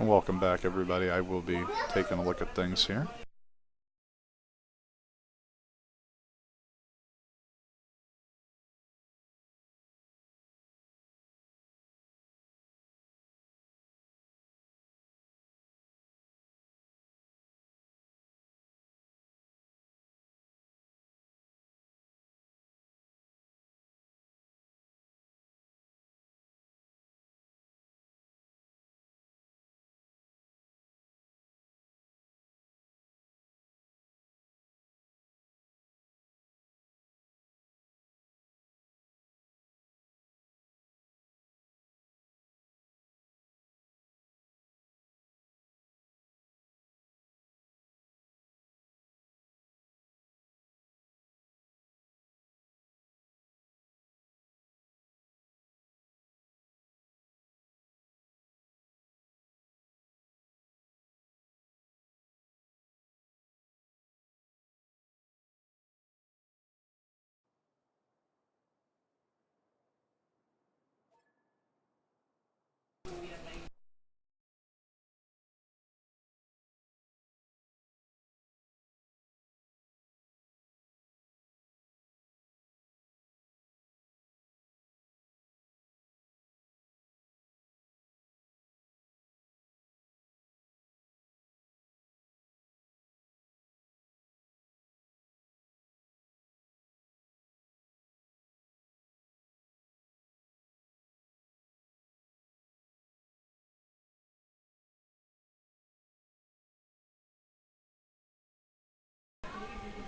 Welcome back, everybody. I will be taking a look at things here.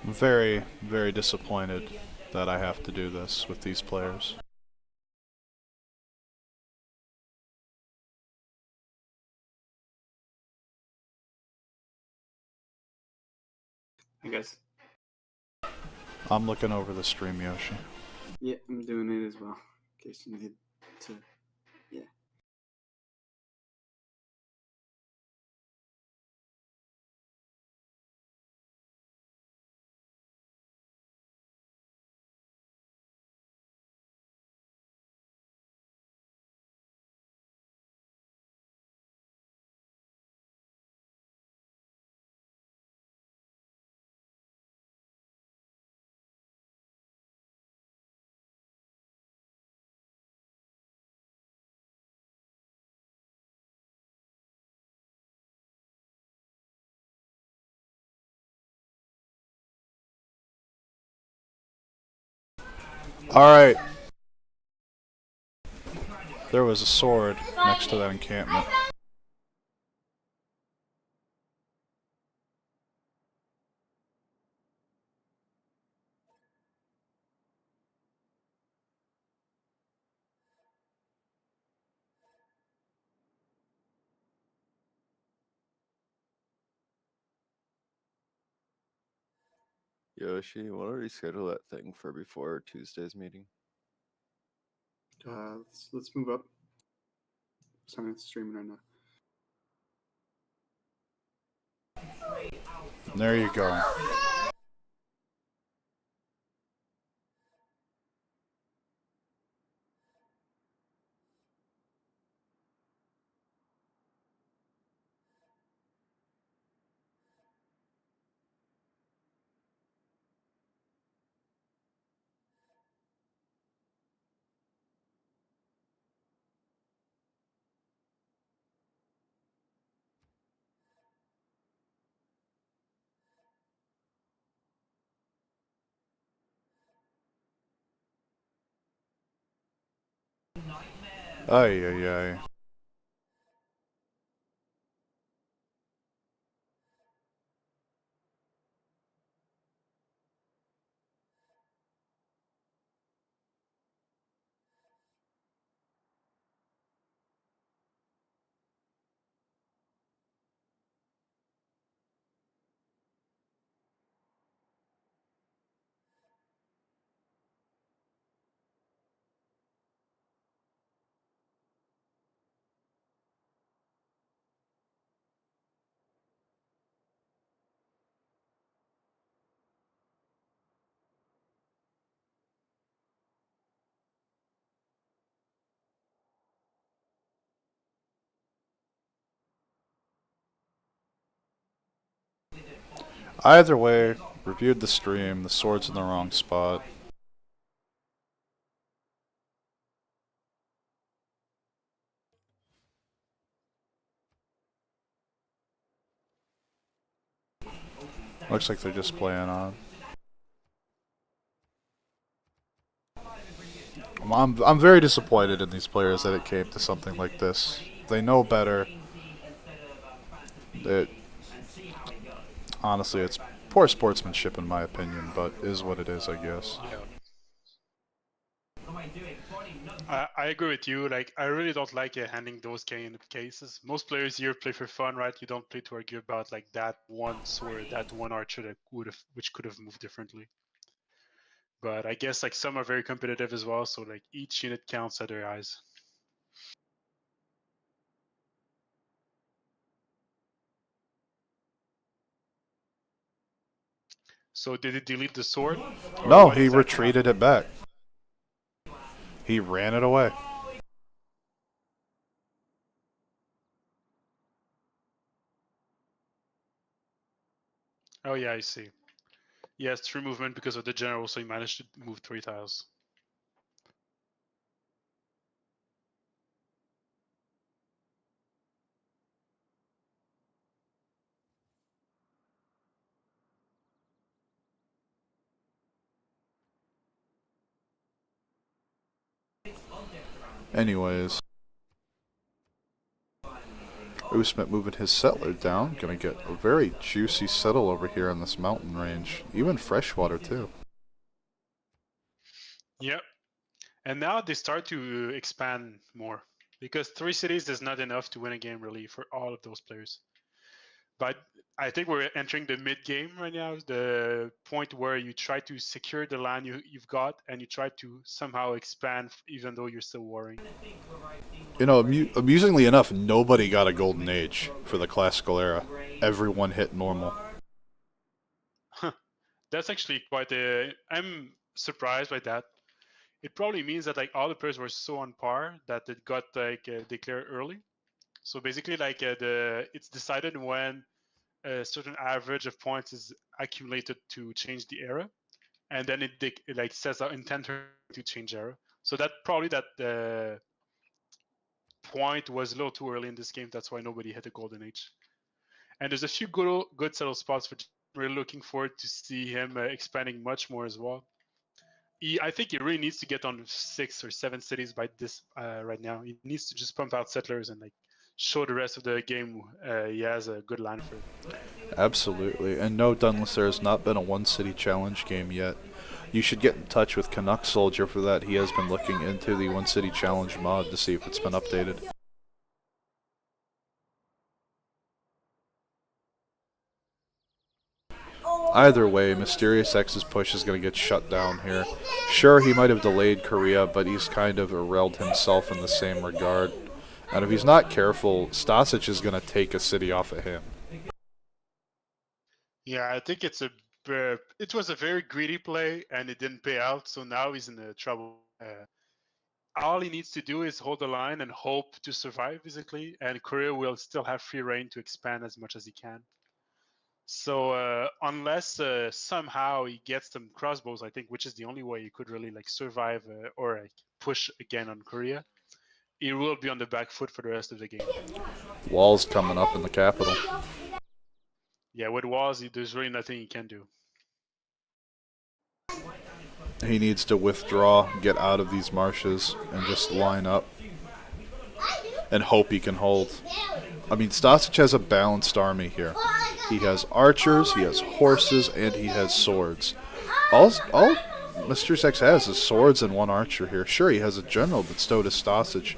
I'm very, very disappointed that I have to do this with these players. I guess. I'm looking over the stream, Yoshi. Yeah, I'm doing it as well. In case you need to. Yeah. Alright. There was a sword next to that encampment. Yoshi, want to reschedule that thing for before Tuesday's meeting? Let's move up. Sorry, it's streaming right now. There you go. Ay, ay, ay. Either way, reviewed the stream, the sword's in the wrong spot. Looks like they're just playing on. I'm very disappointed in these players that it came to something like this. They know better. It, honestly, it's poor sportsmanship in my opinion, but is what it is, I guess. Yeah. I agree with you. Like, I really don't like handing those kind of cases. Most players here play for fun, right? You don't play to argue about like that one sword, that one archer that which could have moved differently. But I guess like some are very competitive as well, so like each unit counts at their eyes. So did it delete the sword? No, he retreated it back. He ran it away. Oh yeah, I see. Yes, true movement because of the general, so he managed to move 3 tiles. Anyways. Usmet moving his settler down. Gonna get a very juicy settle over here on this mountain range. Even freshwater too. Yep. And now they start to expand more because 3 cities is not enough to win a game really for all of those players. But I think we're entering the mid game right now, the point where you try to secure the land you've got and you try to somehow expand even though you're still warring. You know, amusingly enough, nobody got a golden age for the classical era. Everyone hit normal. That's actually quite a... I'm surprised by that. It probably means that like all the players were so on par that it got like declared early. So basically like it's decided when a certain average of points is accumulated to change the era, and then it like says out in 10 turns to change era. So that probably that point was a little too early in this game. That's why nobody hit a golden age. And there's a few good settle spots for. We're looking forward to see him expanding much more as well. I think he really needs to get on 6 or 7 cities by this right now. He needs to just pump out settlers and like show the rest of the game he has a good line for it. Absolutely. And no, Dunless, there has not been a one city challenge game yet. You should get in touch with CanuckSoldier for that. He has been looking into the one city challenge mod to see if it's been updated. Either way, Mysterious X's push is going to get shut down here. Sure, he might have delayed Korea, but he's kind of irreled himself in the same regard. And if he's not careful, Stasic is going to take a city off of him. Yeah, I think it was a very greedy play and it didn't pay out, so now he's in trouble. All he needs to do is hold the line and hope to survive, basically, and Korea will still have free reign to expand as much as he can. So unless somehow he gets some crossbows, I think, which is the only way he could really like survive or like, push again on Korea, he will be on the back foot for the rest of the game. Walls coming up in the capital. Yeah, with walls, there's really nothing he can do. He needs to withdraw, get out of these marshes, and just line up and hope he can hold. I mean, Stasic has a balanced army here. He has archers, he has horses, and he has swords. All Mr. X has is swords and one archer here. Sure, he has a general, but so does Stasic.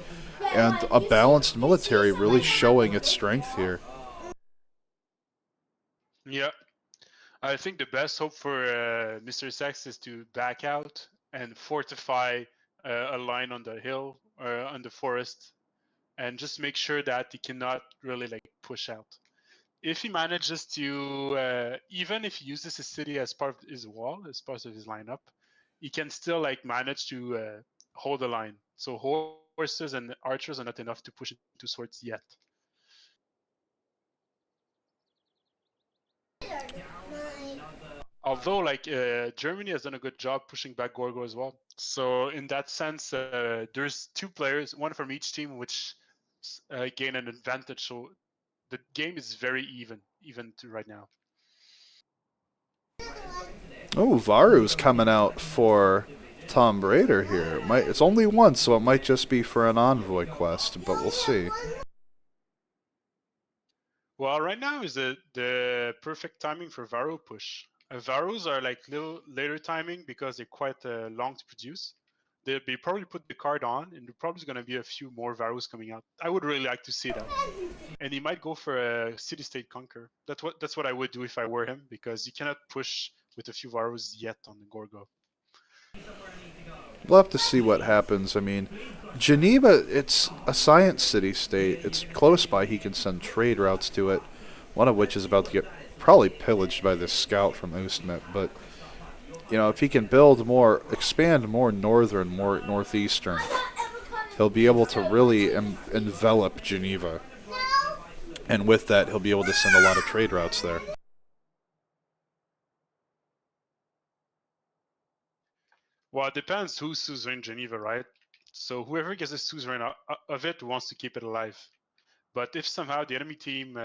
And a balanced military really showing its strength here. Yeah. I think the best hope for Mr. Sex is to back out and fortify a line on the hill or on the forest and just make sure that he cannot really like push out. If he manages to, even if he uses his city as part of his wall, as part of his lineup, he can still like manage to hold the line. So horses and archers are not enough to push into swords yet. Although, like, Germany has done a good job pushing back Gorgo as well. So in that sense, there's 2 players, one from each team, which gain an advantage. So the game is very even to right now. Oh, Varu's coming out for Tom Raider here. It's only one, so it might just be for an envoy quest, but we'll see. Well, right now is the perfect timing for Varu push. Varus are like little later timing because they're quite long to produce. They'll be probably put the card on, and there's probably going to be a few more Varus coming out. I would really like to see that. And he might go for a city-state conquer. That's what I would do if I were him, because you cannot push with a few Varus yet on the Gorgo. We'll have to see what happens. I mean, Geneva, it's a science city-state. It's close by. He can send trade routes to it, one of which is about to get probably pillaged by this scout from Ustmet. But, you know, if he can build more, expand more northern, more northeastern, he'll be able to really envelop Geneva. And with that, he'll be able to send a lot of trade routes there. Well, it depends who's suzerain Geneva, right? So whoever gets a suzerain of it wants to keep it alive. But if somehow the enemy team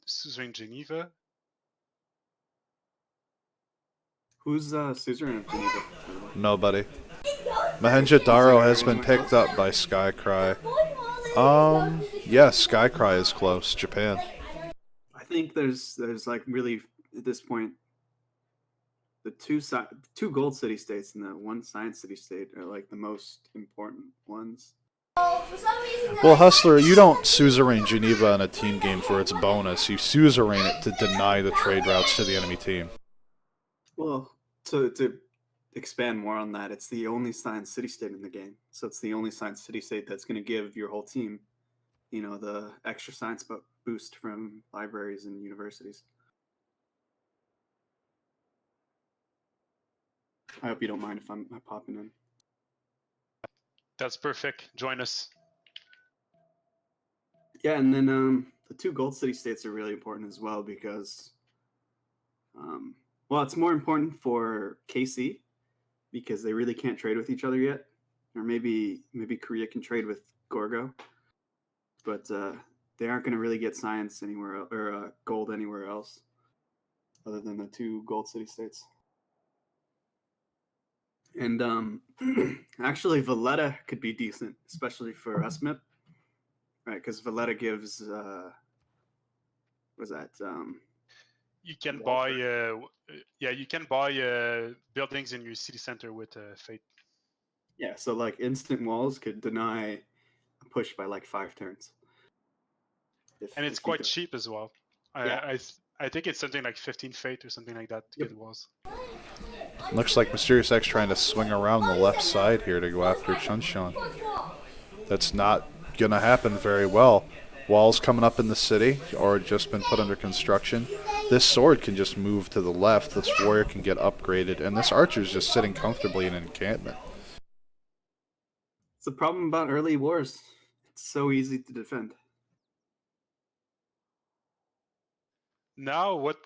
suzerain Geneva, Who's suzerain of Geneva? Nobody. Mohenjo-Daro has been picked up by Skycry. Yes, Skycry is close. Japan. I think there's like really at this point the two gold city states and the one science city state are like the most important ones. Well, Hustler, you don't suzerain Geneva in a team game for its bonus. You suzerain it to deny the trade routes to the enemy team. Well, to expand more on that, it's the only science city state in the game. So it's the only science city state that's going to give your whole team, you know, the extra science boost from libraries and universities. I hope you don't mind if I'm popping in. that's perfect. Join us. Yeah, and then the two gold city states are really important as well because, well, it's more important for KC because they really can't trade with each other yet, or maybe Korea can trade with Gorgo, but they aren't going to really get science anywhere or gold anywhere else other than the two gold city states. And actually, Valletta could be decent, especially for Usmip, right? Because Valletta gives was that You can buy, you can buy buildings in your city center with Fate. yeah, so like instant walls could deny a push by like 5 turns. And it's quite cheap as well. Yeah. I think it's something like 15 Fate or something like that to get walls. Looks like Mysterious X trying to swing around the left side here to go after Chunshan. That's not going to happen very well. Walls coming up in the city, or just been put under construction. This sword can just move to the left. This warrior can get upgraded, and this archer's just sitting comfortably in an encampment. It's the problem about early wars. It's so easy to defend. Now what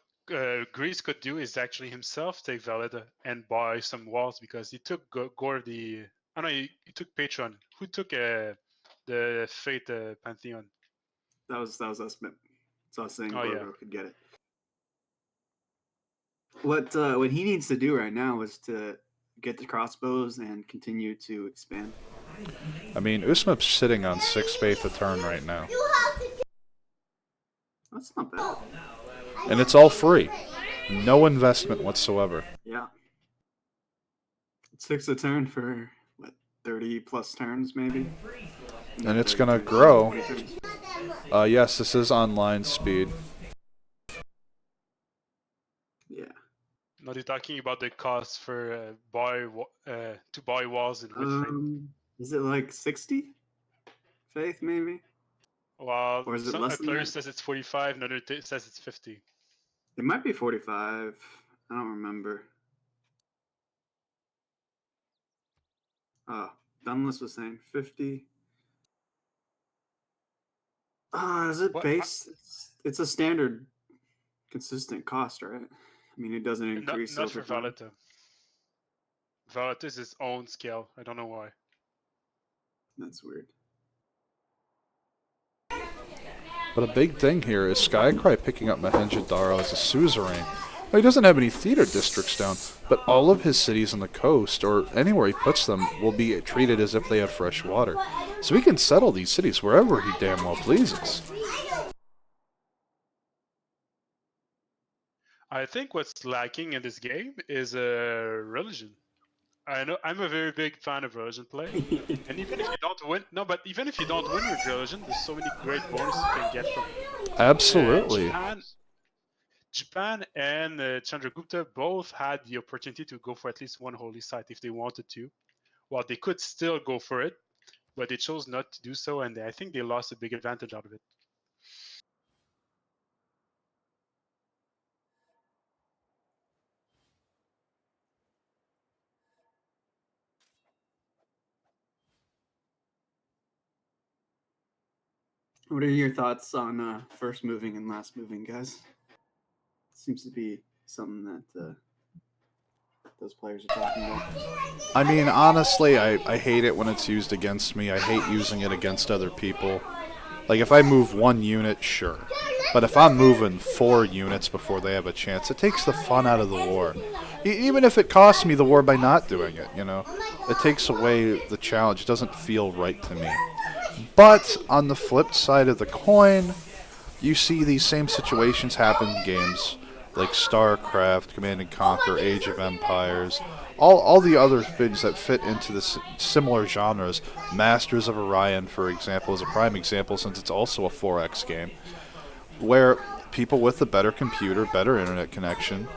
Greece could do is actually himself take Valletta and buy some walls, because he took Gordy. Oh no, he took Patron. Who took the Fate Pantheon? That was us. So I was saying Gorgo could get it. What he needs to do right now is to get the crossbows and continue to expand. I mean, Usmap's sitting on 6 faith a turn right now. That's not bad. And it's all free. No investment whatsoever. Yeah. 6 a turn for, what, 30 plus turns maybe? And it's going to grow. Yes, this is online speed. Yeah. Now they're talking about the cost for to buy walls in with Fate. Is it like 60 faith maybe? Well, or is it some less than player that? says it's 45, another says it's 50. It might be 45. I don't remember. Oh, Dunless was saying 50. Is it What? base? It's a standard consistent cost, right? I mean, it doesn't Not increase not over for time. Valletta. Valletta is its own scale. I don't know why. That's weird. But a big thing here is Skycry picking up Mohenjo-Daro as a suzerain. Now, he doesn't have any theater districts down, but all of his cities on the coast, or anywhere he puts them, will be treated as if they had fresh water. So he can settle these cities wherever he damn well pleases. I think what's lacking in this game is religion. I know I'm a very big fan of religion play, and even if you don't win, no, but even if you don't win with religion, there's so many great bonuses you can get from it. Absolutely. Japan and Chandragupta both had the opportunity to go for at least one holy site if they wanted to. Well, they could still go for it, but they chose not to do so, and I think they lost a big advantage out of it. What are your thoughts on first moving and last moving, guys? Seems to be something that those players are talking about. I mean, honestly, I hate it when it's used against me. I hate using it against other people. Like, if I move one unit, sure. But if I'm moving 4 units before they have a chance, it takes the fun out of the war. Even if it costs me the war by not doing it, you know? It takes away the challenge. It doesn't feel right to me. But on the flip side of the coin, you see these same situations happen in games like StarCraft, Command & Conquer, Age of Empires, all the other things that fit into the similar genres. Masters of Orion, for example, is a prime example since it's also a 4X game, where people with a better computer, better internet connection,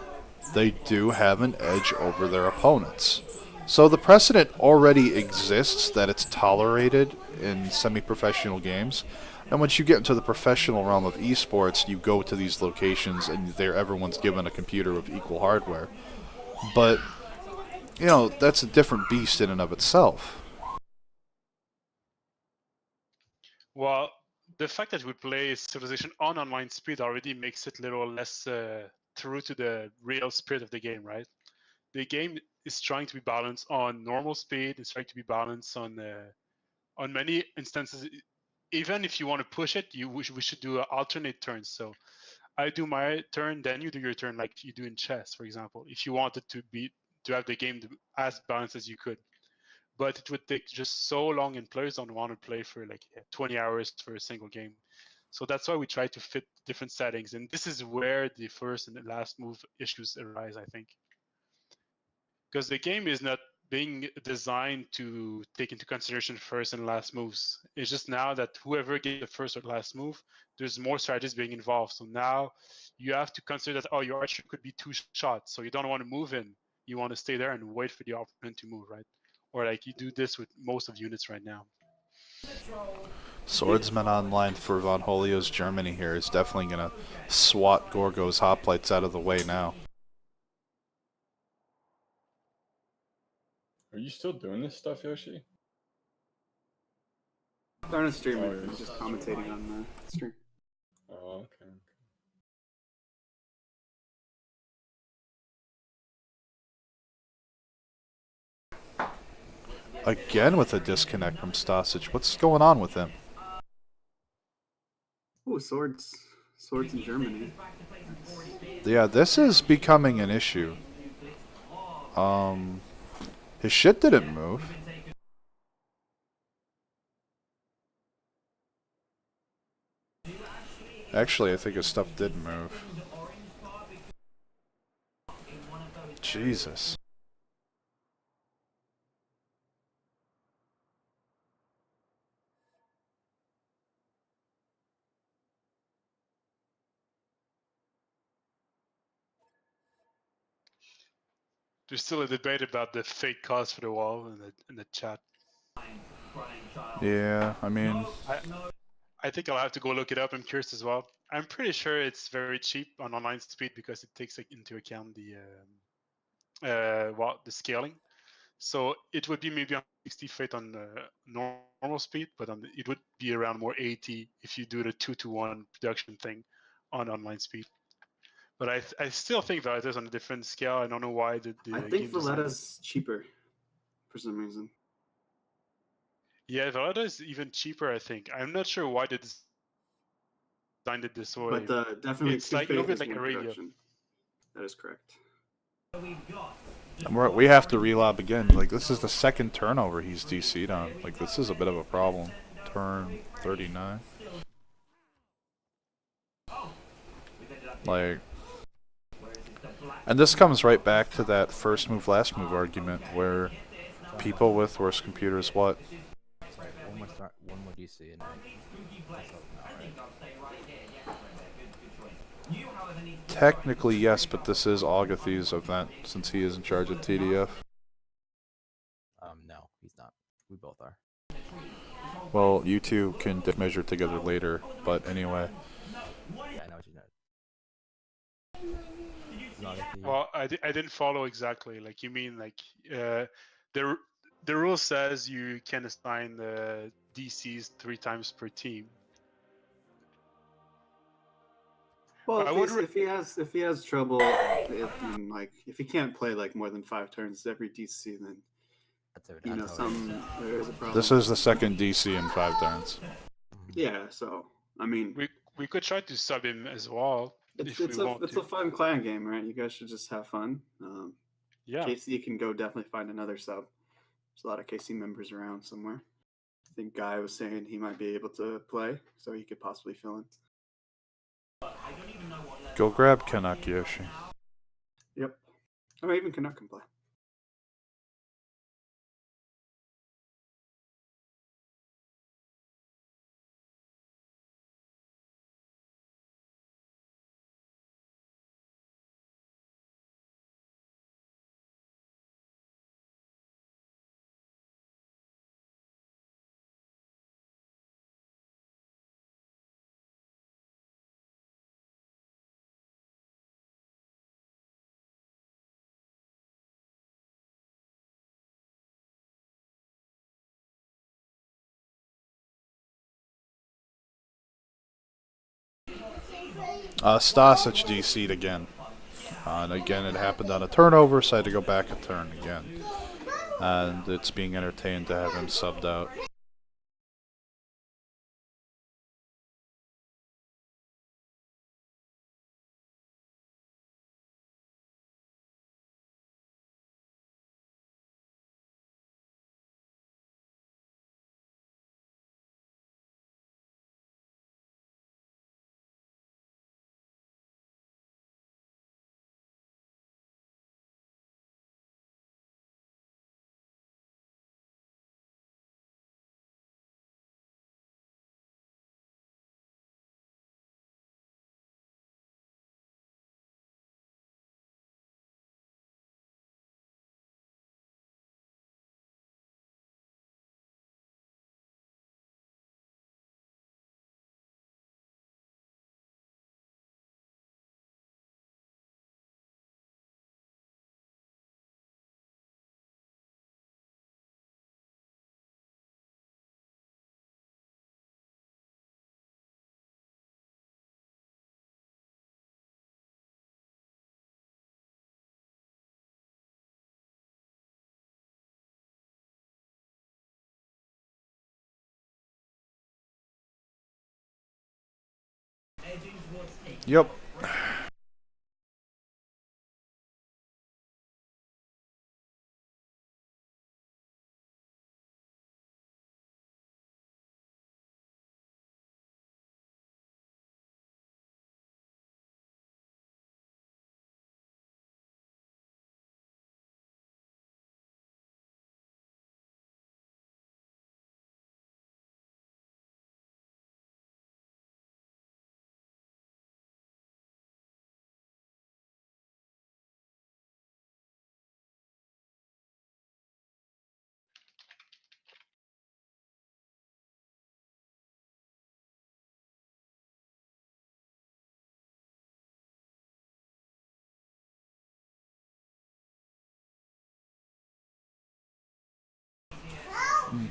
they do have an edge over their opponents. So the precedent already exists that it's tolerated in semi-professional games. And once you get into the professional realm of esports, you go to these locations and there everyone's given a computer with equal hardware. But, you know, that's a different beast in and of itself. Well, the fact that we play Civilization on online speed already makes it a little less true to the real spirit of the game, right? The game is trying to be balanced on normal speed. It's trying to be balanced on many instances. Even if you want to push it, we should do alternate turns. So I do my turn, then you do your turn, like you do in chess, for example. If you wanted to have the game as balanced as you could, but it would take just so long, and players don't want to play for like 20 hours for a single game. So that's why we try to fit different settings, and this is where the first and the last move issues arise, I think, because the game is not being designed to take into consideration first and last moves. It's just now that whoever gets the first or last move, there's more strategies being involved. So now you have to consider that, oh, your archer could be 2 shots, so you don't want to move in. You want to stay there and wait for the opponent to move, right? Or like you do this with most of units right now. Swordsman Online for Von Holio's Germany here is definitely going to swat Gorgo's hoplites out of the way now. Are you still doing this stuff, Yoshi? I'm not streaming. Oh, I'm just commentating on the stream. Oh, okay. Again with a disconnect from Stasic. What's going on with him? Oh, swords in Germany. Yeah, this is becoming an issue. His shit didn't move. Actually, I think his stuff did move. Jesus. There's still a debate about the fake cost for the wall in the chat. Yeah, I mean, I think I'll have to go look it up. I'm curious as well. I'm pretty sure it's very cheap on online speed because it takes into account the scaling. So it would be maybe on 60 Fate on normal speed, but it would be around more 80 if you do the 2-to-1 production thing on online speed. But I still think Valletta's on a different scale. I don't know why the I game think designed it. Valletta's cheaper for some reason. Yeah, Valletta is even cheaper, I think. I'm not sure why they designed it this way. But definitely It's like a little Toothpaste bit is like more Aurelia. production. That is correct. And we have to relob again. Like, this is the second turnover he's DC'd on. Like, this is a bit of a problem. Turn 39. Like, and this comes right back to that first move, last move argument where people with worse computers, what? One more DC and that's up now, right? Technically, yes, but this is Agathi's event since he is in charge of TDF. No, he's not. We both are. Well, you two can measure together later, but anyway. Yeah, I know what you know. Not if he- Well, I didn't follow exactly. Like, you mean like the rule says you can assign the DCs 3 times per team. Well, I would if he has trouble, if he can't play like more than 5 turns every DC, then that's how it is. there is a problem. This is the second DC in 5 turns. Yeah, so I mean, we could try to sub him as well if we want it's to. a fun clan game, right? You guys should just have fun. Yeah. KC can go definitely find another sub. There's a lot of KC members around somewhere. I think Guy was saying he might be able to play, so he could possibly fill in. Go grab Canuck Yoshi. Yep. Or even Canuck can play. Stasic DC'd again. And again, it happened on a turnover, so I had to go back a turn again. And it's being entertained to have him subbed out. Yep.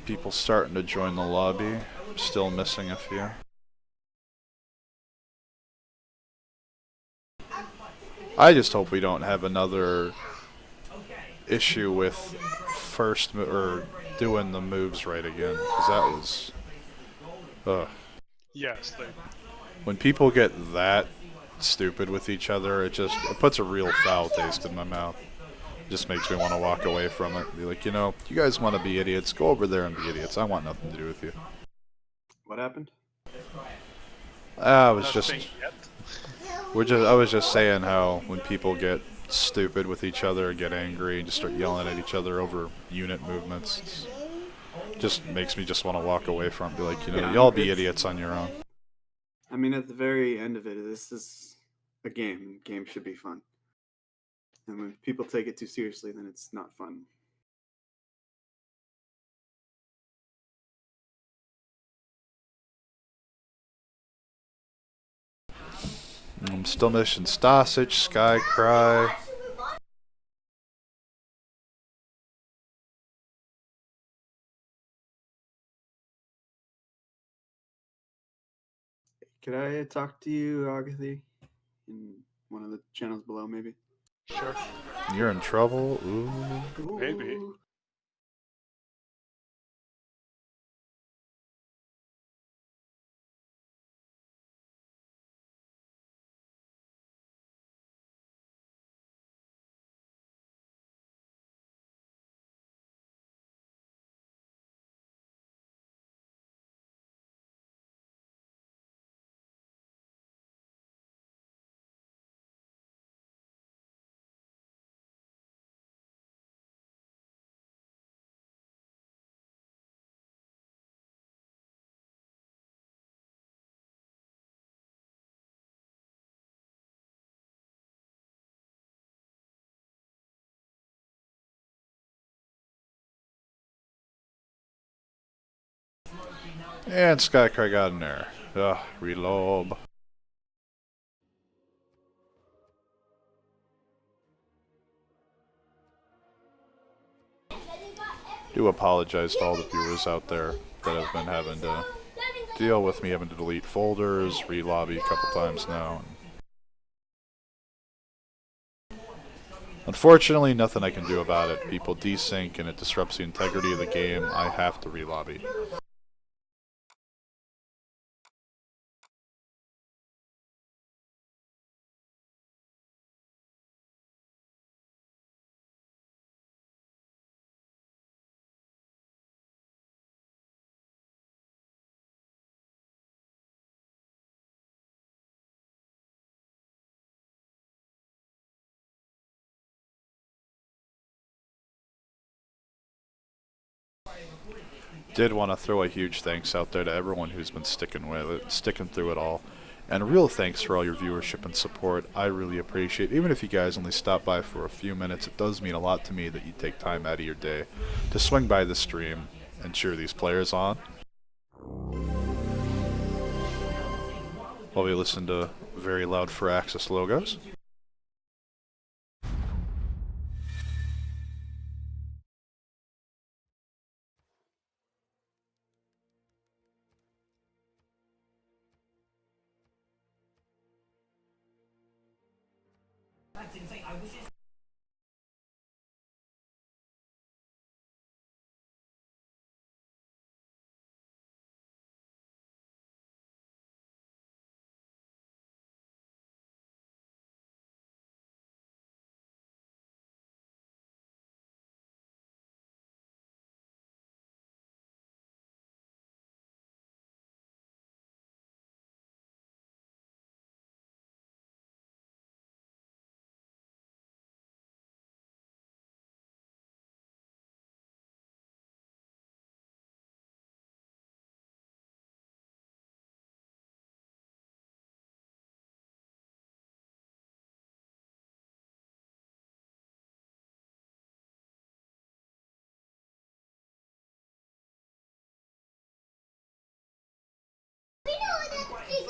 People starting to join the lobby. Still missing a few. I just hope we don't have another issue with or doing the moves right again, because that was Yes, like when people get that stupid with each other, it puts a real foul taste in my mouth. It just makes me want to walk away from it. Be like, you know, you guys want to be idiots, go over there and be idiots. I want nothing to do with you. What happened? I was just nothing yet. I was just saying how when people get stupid with each other, get angry, and just start yelling at each other over unit movements, it just makes me just want to walk away from it. Be like, you know, Yeah, y'all be it's- idiots on your own. I mean, at the very end of it, this is a game. Game should be fun. And when people take it too seriously, then it's not fun. I'm still missing Stasic, Skycry. Could I talk to you, Agathy, in one of the channels below, maybe? Sure. You're in trouble. Ooh. Maybe. Ooh. And Skycry got in there. Ugh, reload. Do apologize to all the viewers out there that have been having to deal with me having to delete folders, re-lobby a couple times now. Unfortunately, nothing I can do about it. People desync and it disrupts the integrity of the game. I have to re-lobby. Did want to throw a huge thanks out there to everyone who's been sticking with it, sticking through it all. And a real thanks for all your viewership and support. I really appreciate it. Even if you guys only stop by for a few minutes, it does mean a lot to me that you take time out of your day to swing by the stream and cheer these players on. While we listen to very loud Firaxis logos.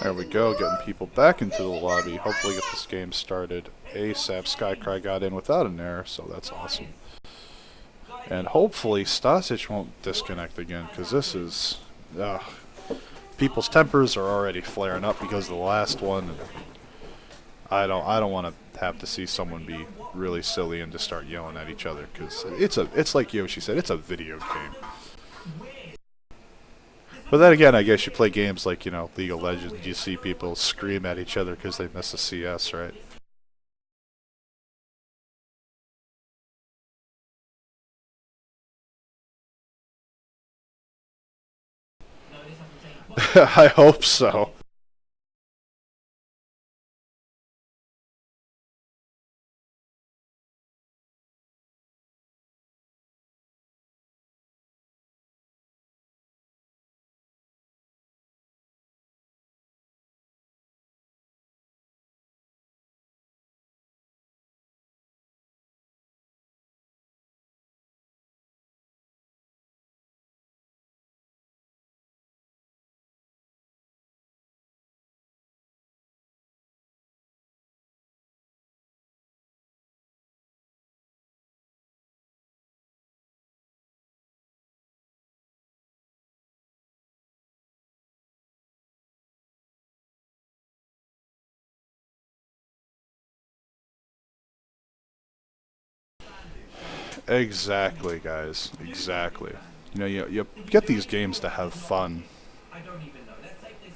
There we go, getting people back into the lobby. Hopefully get this game started ASAP. Skycry got in without an error, so that's awesome. And hopefully Stasic won't disconnect again, because this is... people's tempers are already flaring up because of the last one. I don't want to have to see someone be really silly and just start yelling at each other, because it's like Yoshi said, it's a video game. But then again, I guess you play games like, you know, League of Legends, you see people scream at each other because they miss a CS, right? I hope so. Exactly, guys. Exactly. You know, you get these games to have fun.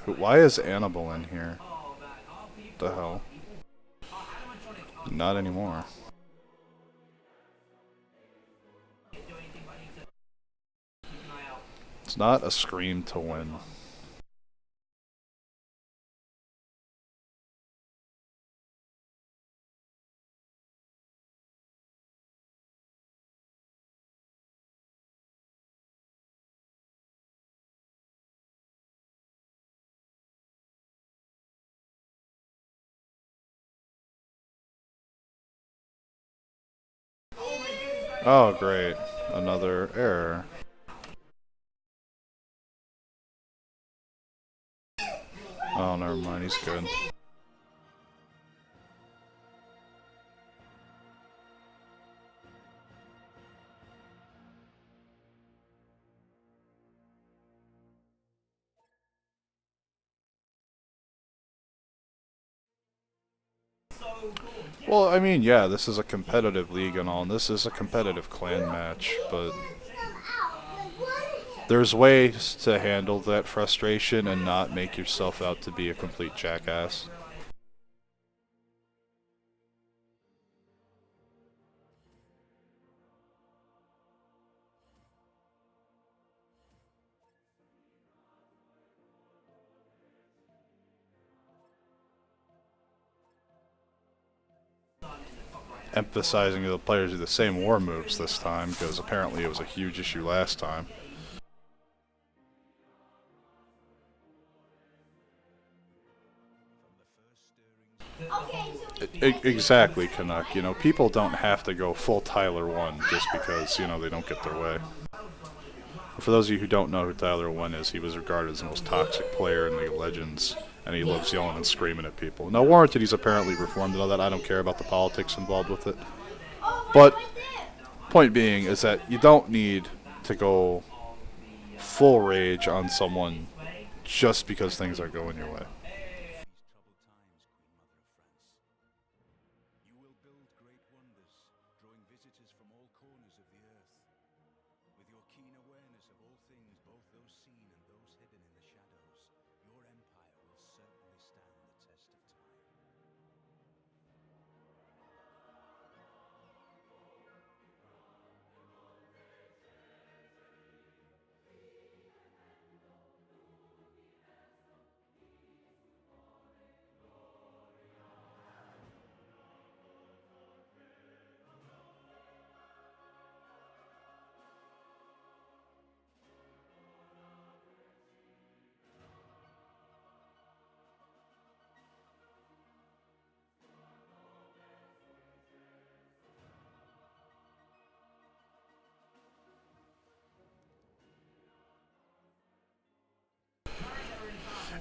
Why is Annabelle in here? The hell? Not anymore. It's not a scream to win. Oh, great. Another error. Oh, never mind. He's good. Well, I mean, yeah, this is a competitive league and all, and this is a competitive clan match, but there's ways to handle that frustration and not make yourself out to be a complete jackass. Emphasizing the players do the same war moves this time, because apparently it was a huge issue last time. Exactly, Canuck. You know, people don't have to go full Tyler 1 just because, you know, they don't get their way. For those of you who don't know who Tyler 1 is, he was regarded as the most toxic player in League of Legends, and he loves yelling and screaming at people. Now, warranted, he's apparently reformed and all that. I don't care about the politics involved with it. But, point being is that you don't need to go full rage on someone just because things are going your way.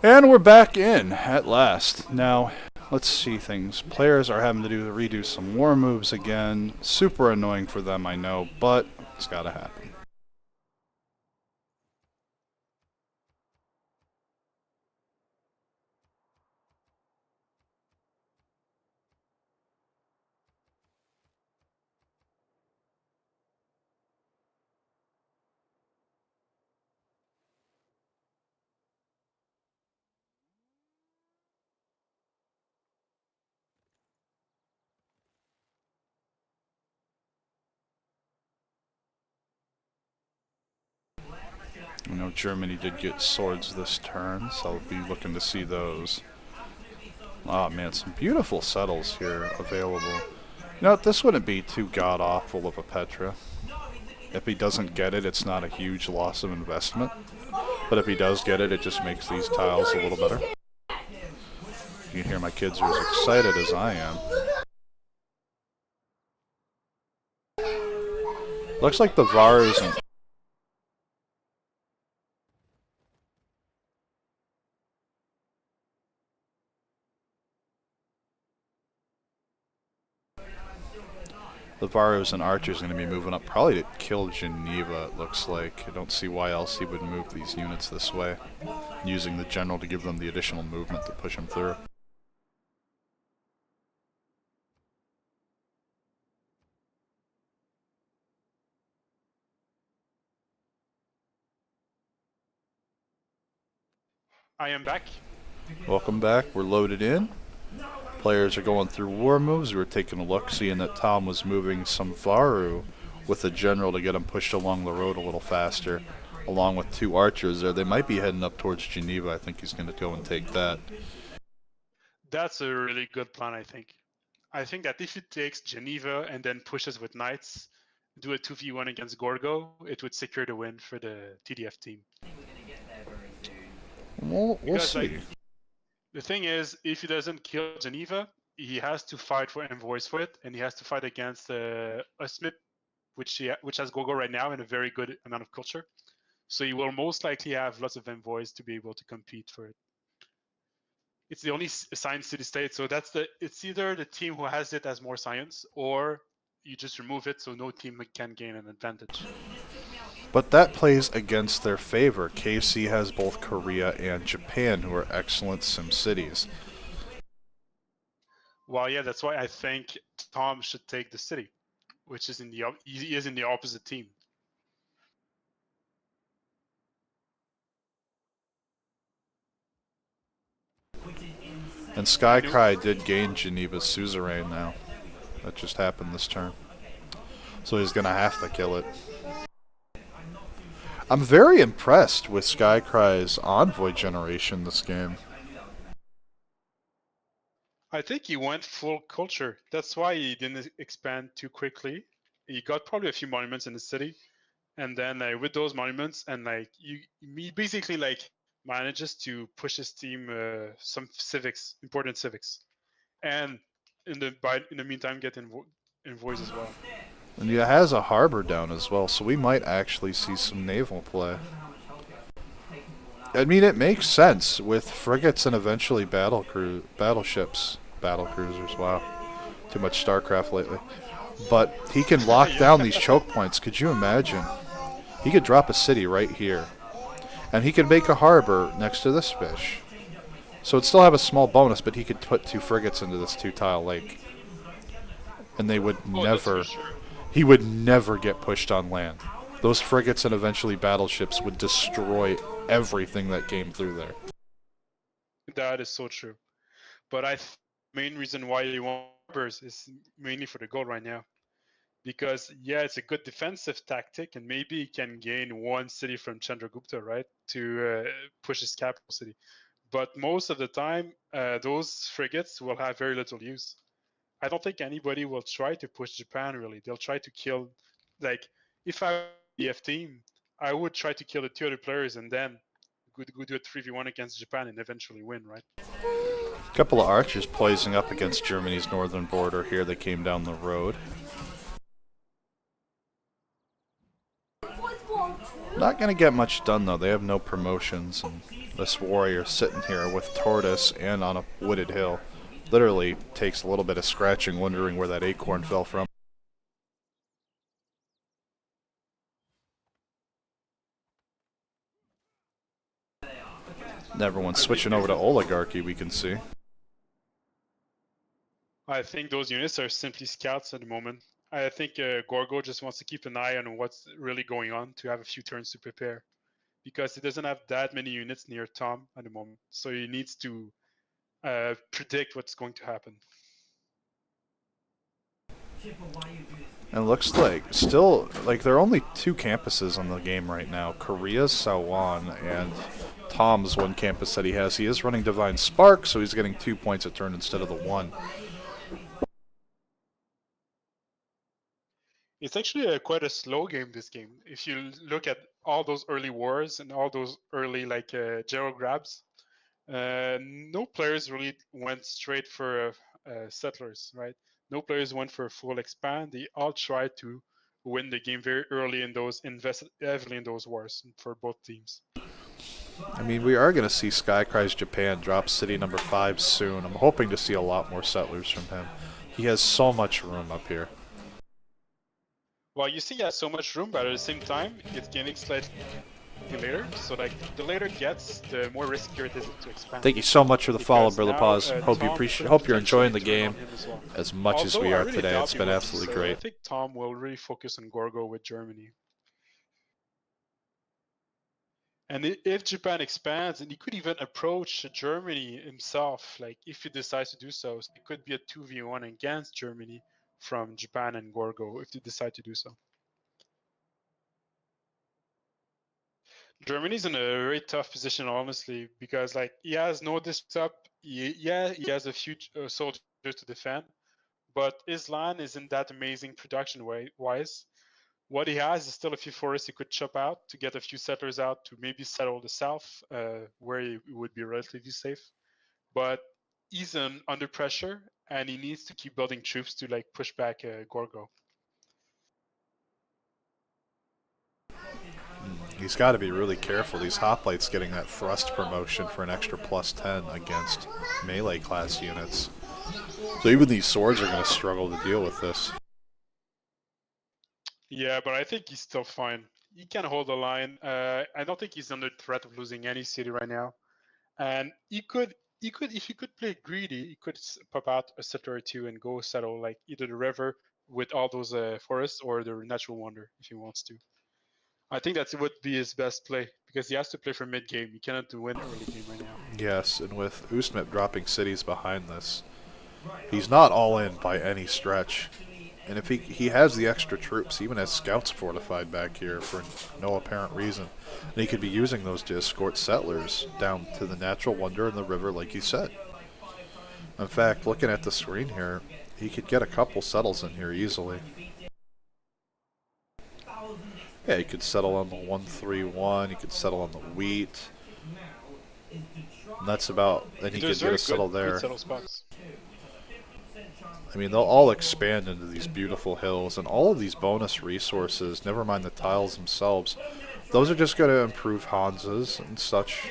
And we're back in at last. Now, let's see things. Players are having to redo some war moves again. Super annoying for them, I know, but it's gotta happen. I know Germany did get swords this turn, so I'll be looking to see those. Oh man, some beautiful settles here available. You know, this wouldn't be too god-awful of a Petra. If he doesn't get it, it's not a huge loss of investment. But if he does get it, it just makes these tiles a little better. You can hear my kids are as excited as I am. Looks like the Varus and Archers are going to be moving up, probably to kill Geneva, it looks like. I don't see why else he would move these units this way, using the general to give them the additional movement to push him through. I am back. Welcome back, we're loaded in. Players are going through war moves. We were taking a look, seeing that Tom was moving some Varu with a general to get him pushed along the road a little faster, along with 2 archers there. They might be heading up towards Geneva. I think he's going to go and take that. That's a really good plan, I think. I think that if it takes Geneva and then pushes with knights, do a 2v1 against Gorgo, it would secure the win for the TDF team. We'll Because, see. like, the thing is, if he doesn't kill Geneva, he has to fight for envoys for it, and he has to fight against a Smith, which has Gorgo right now in a very good amount of culture. So he will most likely have lots of envoys to be able to compete for it. It's the only assigned city-state, so it's either the team who has it has more science, or you just remove it so no team can gain an advantage. But that plays against their favor. KC has both Korea and Japan, who are excellent sim cities. Well, yeah, that's why I think Tom should take the city, which is he is in the opposite team. And Skycry did gain Geneva's suzerain now. That just happened this turn. So he's going to have to kill it. I'm very impressed with Skycry's envoy generation this game. I think he went full culture. That's why he didn't expand too quickly. He got probably a few monuments in the city, and then with those monuments, and he basically manages to push his team some civics, important civics, and in the meantime get envoys as well. And he has a harbor down as well, so we might actually see some naval play. I mean, it makes sense with frigates and eventually battleships, battle cruisers. Wow, too much StarCraft lately. But he can lock down these choke points. Could you imagine? He could drop a city right here, and he could make a harbor next to this fish. So it'd still have a small bonus, but he could put 2 frigates into this 2-tile lake, and they would never. He would never get pushed on land. Those frigates and eventually battleships would destroy everything that came through there. That is so true. But the main reason why you want harbors is mainly for the gold right now. Because, yeah, it's a good defensive tactic, and maybe he can gain 1 city from Chandragupta, right, to push his capital city. But most of the time, those frigates will have very little use. I don't think anybody will try to push Japan, really. They'll try to kill, if I were the TDF team, I would try to kill the 2 other players and then go do a 3v1 against Japan and eventually win, right? A couple of archers poising up against Germany's northern border here. They came down the road. Not going to get much done, though. They have no promotions. And this warrior sitting here with Tortoise and on a wooded hill literally takes a little bit of scratching, wondering where that acorn fell from. And everyone's switching over to oligarchy, we can see. I think those units are simply scouts at the moment. I think Gorgo just wants to keep an eye on what's really going on to have a few turns to prepare. Because he doesn't have that many units near Tom at the moment. So he needs to predict what's going to happen. And it looks like still like there are only 2 campuses on the game right now. Korea's Sawan and Tom's one campus that he has. He is running Divine Spark, so he's getting 2 points a turn instead of the 1. It's actually quite a slow game, this game. If you look at all those early wars and all those early like general grabs, no players really went straight for settlers, right? No players went for a full expand. They all tried to win the game very early in those, invest heavily in those wars for both teams. I mean, we are going to see Skycry's Japan drop city number 5 soon. I'm hoping to see a lot more settlers from him. He has so much room up here. Well, you see he has so much room, but at the same time, it's getting slightly later. So like the later it gets, the more riskier it is to expand. Thank you so much for the follow, Because Brother now, Paz. Hope you Tom appreciate. could Hope you're enjoying the potentially game turn on him as well. as much as we Although I are really today. doubt It's he been will, absolutely so I great. think Tom will really focus on Gorgo with Germany. And if Japan expands, and he could even approach Germany himself, like if he decides to do so, it could be a 2v1 against Germany from Japan and Gorgo if they decide to do so. Germany's in a very tough position, honestly, because like he has no districts up. He has a few soldiers to defend, but his land isn't that amazing production wise. What he has is still a few forests he could chop out to get a few settlers out to maybe settle the south, where he would be relatively safe. But he's under pressure, and he needs to keep building troops to like push back Gorgo. He's got to be really careful. These hoplites getting that thrust promotion for an extra +10 against melee class units. So even these swords are going to struggle to deal with this. Yeah, but I think he's still fine. He can hold the line. I don't think he's under threat of losing any city right now. And he could, if he could play greedy, he could pop out a settler or 2 and go settle like either the river with all those forests or the natural wonder if he wants to. I think that would be his best play because he has to play for mid game. He cannot win early game right now. Yes, and with Ustmip dropping cities behind this, he's not all in by any stretch. And if he has the extra troops, he even has scouts fortified back here for no apparent reason. And he could be using those to escort settlers down to the natural wonder in the river like you said. In fact, looking at the screen here, he could get a couple settles in here easily. Yeah, he could settle on the 131, he could settle on the wheat. And that's about, then he could get a settle there. Settle spots. I mean, they'll all expand into these beautiful hills, and all of these bonus resources, never mind the tiles themselves, those are just going to improve Hans's and such.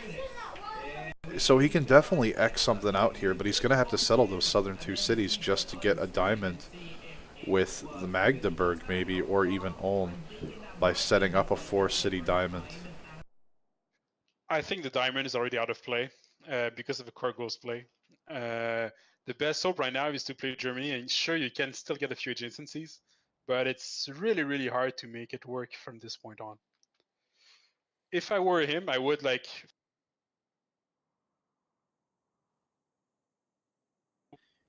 So he can definitely X something out here, but he's going to have to settle those southern 2 cities just to get a diamond with the Magdeburg maybe, or even Ulm, by setting up a 4-city diamond. I think the diamond is already out of play because of the Corgo's play. The best hope right now is to play Germany, and sure, you can still get a few adjacencies, but it's really, really hard to make it work from this point on. If I were him, I would like...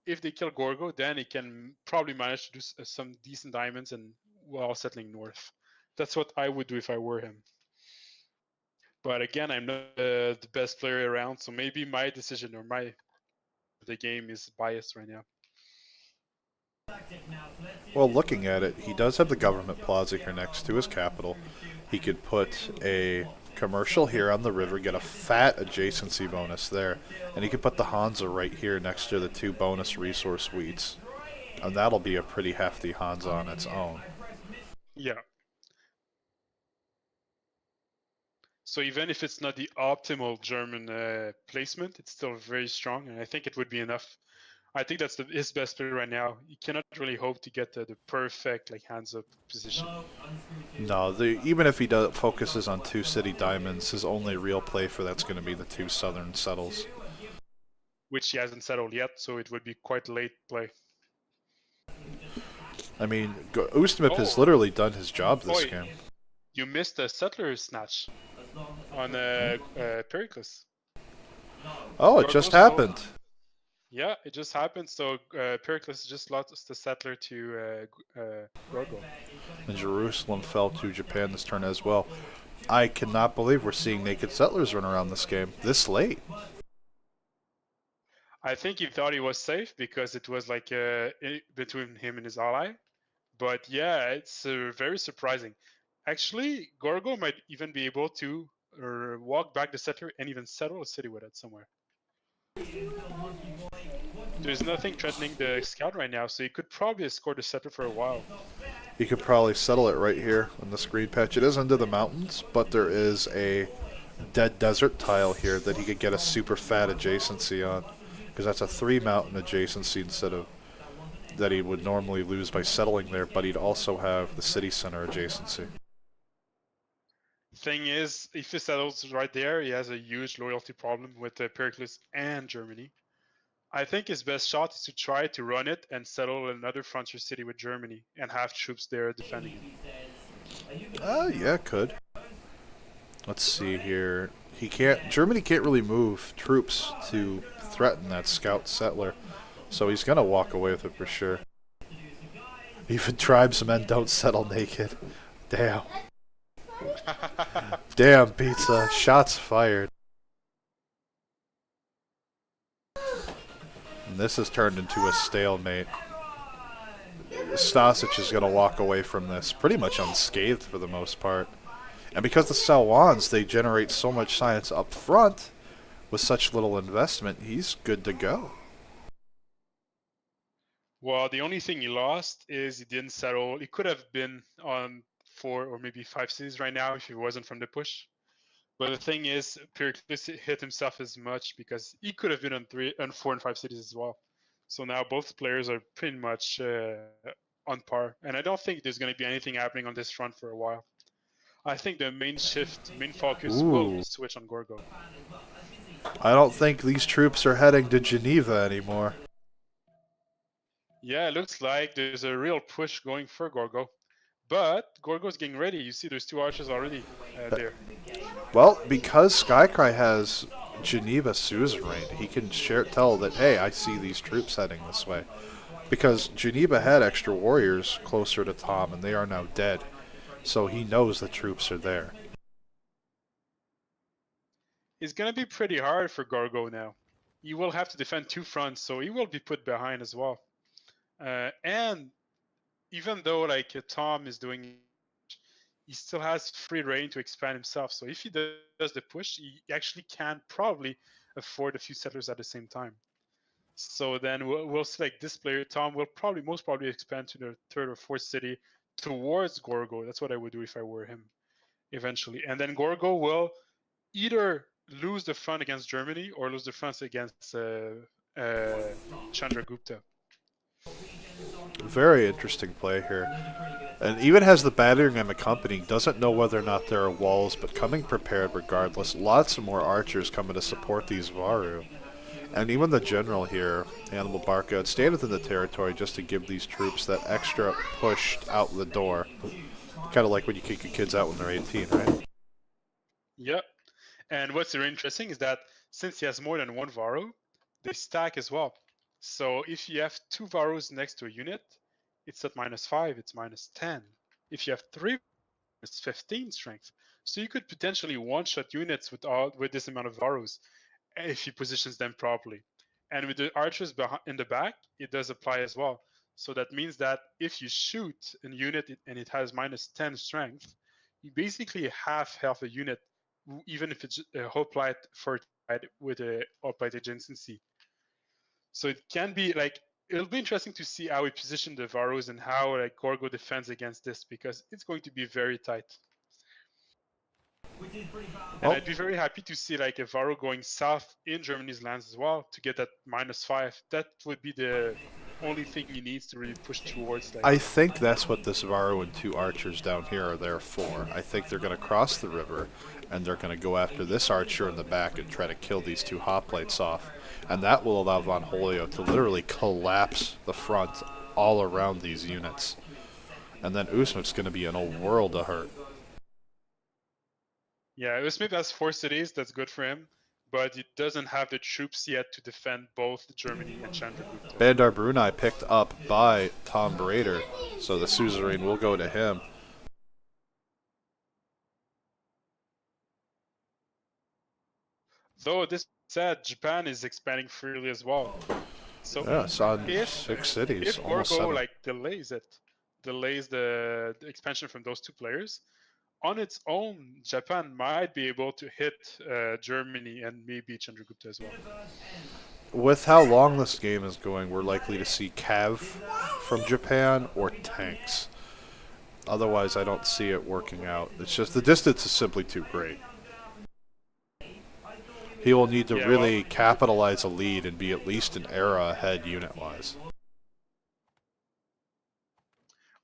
If they kill Gorgo, then he can probably manage to do some decent diamonds and while settling north. That's what I would do if I were him. But again, I'm not the best player around, so maybe my decision or the game is biased right now. Well, looking at it, he does have the government plaza here next to his capital. He could put a commercial here on the river, get a fat adjacency bonus there, and he could put the Hansa right here next to the 2 bonus resource wheats. And that'll be a pretty hefty Hansa on its own. Yeah. So even if it's not the optimal German placement, it's still very strong, and I think it would be enough. I think that's his best play right now. You cannot really hope to get the perfect like hands-up position. No, even if he focuses on 2 city diamonds, his only real play for that's going to be the 2 southern settles. Which he hasn't settled yet, so it would be quite late play. I mean, Ustmip has literally done his job this game. You missed a settler snatch on Pericles. Oh, it just happened. Yeah, it just happened. So Pericles just lost the settler to Gorgo. And Jerusalem fell to Japan this turn as well. I cannot believe we're seeing naked settlers run around this game this late. I think he thought he was safe because it was like between him and his ally. But yeah, it's very surprising. Actually, Gorgo might even be able to walk back the settler and even settle a city with it somewhere. There's nothing threatening the scout right now, so he could probably escort the settler for a while. You could probably settle it right here on this green patch. It is under the mountains, but there is a dead desert tile here that he could get a super fat adjacency on, because that's a 3 mountain adjacency instead of that he would normally lose by settling there, but he'd also have the city center adjacency. Thing is, if he settles right there, he has a huge loyalty problem with Pericles and Germany. I think his best shot is to try to run it and settle another frontier city with Germany and have troops there defending it. Yeah, could. Let's see here. Germany can't really move troops to threaten that scout settler, so he's gonna walk away with it for sure. Even tribesmen don't settle naked. Damn. Damn, pizza. Shots fired. And this has turned into a stalemate. Stasic is going to walk away from this pretty much unscathed for the most part. And because the Salwans, they generate so much science up front with such little investment, he's good to go. Well, the only thing he lost is he didn't settle. He could have been on 4 or maybe 5 cities right now if he wasn't from the push. But the thing is, Pericles hit himself as much because he could have been on 4 and 5 cities as well. So now both players are pretty much on par. And I don't think there's going to be anything happening on this front for a while. I think the main focus will switch on Gorgo. I don't think these troops are heading to Geneva anymore. Yeah, it looks like there's a real push going for Gorgo. But Gorgo's getting ready. You see there's 2 archers already there. Well, because Skycry has Geneva suzerain, he can tell that, hey, I see these troops heading this way. Because Geneva had extra warriors closer to Tom, and they are now dead. So he knows the troops are there. It's going to be pretty hard for Gorgo now. He will have to defend 2 fronts, so he will be put behind as well. And even though like Tom is doing, he still has free reign to expand himself. So if he does the push, he actually can probably afford a few settlers at the same time. So then we'll see like this player, Tom, will most probably expand to the 3rd or 4th city towards Gorgo. That's what I would do if I were him eventually. And then Gorgo will either lose the front against Germany or lose the front against Chandragupta. Very interesting play here. And even has the battering ram accompanying, doesn't know whether or not there are walls, but coming prepared regardless. Lots of more archers coming to support these Varu. And even the general here, Hannibal Barca, stayed within the territory just to give these troops that extra push out the door. Kind of like when you kick your kids out when they're 18, right? Yep. And what's very interesting is that since he has more than 1 Varu, they stack as well. So if you have 2 Varus next to a unit, it's at -5, it's -10. If you have 3, it's 15 strength. So you could potentially one-shot units with this amount of Varus if he positions them properly. And with the archers in the back, it does apply as well. So that means that if you shoot a unit and it has -10 strength, you basically half a unit, even if it's a hoplite fortified with a hoplite adjacency. So it can be like, it'll be interesting to see how we position the Varus and how like Gorgo defends against this, because it's going to be very tight. And I'd be very happy to see like a Varu going south in Germany's lands as well to get that -5. That would be the only thing he needs to really push towards. Like, I think that's what this Varu and 2 archers down here are there for. I think they're going to cross the river, and they're going to go after this archer in the back and try to kill these 2 hoplites off. And that will allow Von Holio to literally collapse the front all around these units. And then Usmuk's going to be in a world of hurt. yeah, Usmip has 4 cities. That's good for him. but it doesn't have the troops yet to defend both Germany and Chandragupta. Bandar Brunei picked up by Tom Brader, so the suzerain will go to him. Though this said, Japan is expanding freely as well. So Yeah, it's on if 6 cities, if almost Gorgo 7. like delays the expansion from those two players, on its own, Japan might be able to hit Germany and maybe Chandragupta as well. With how long this game is going, we're likely to see cav from Japan or tanks. Otherwise, I don't see it working out. It's just the distance is simply too great. He will need to really capitalize a lead and be at least an era ahead unit-wise.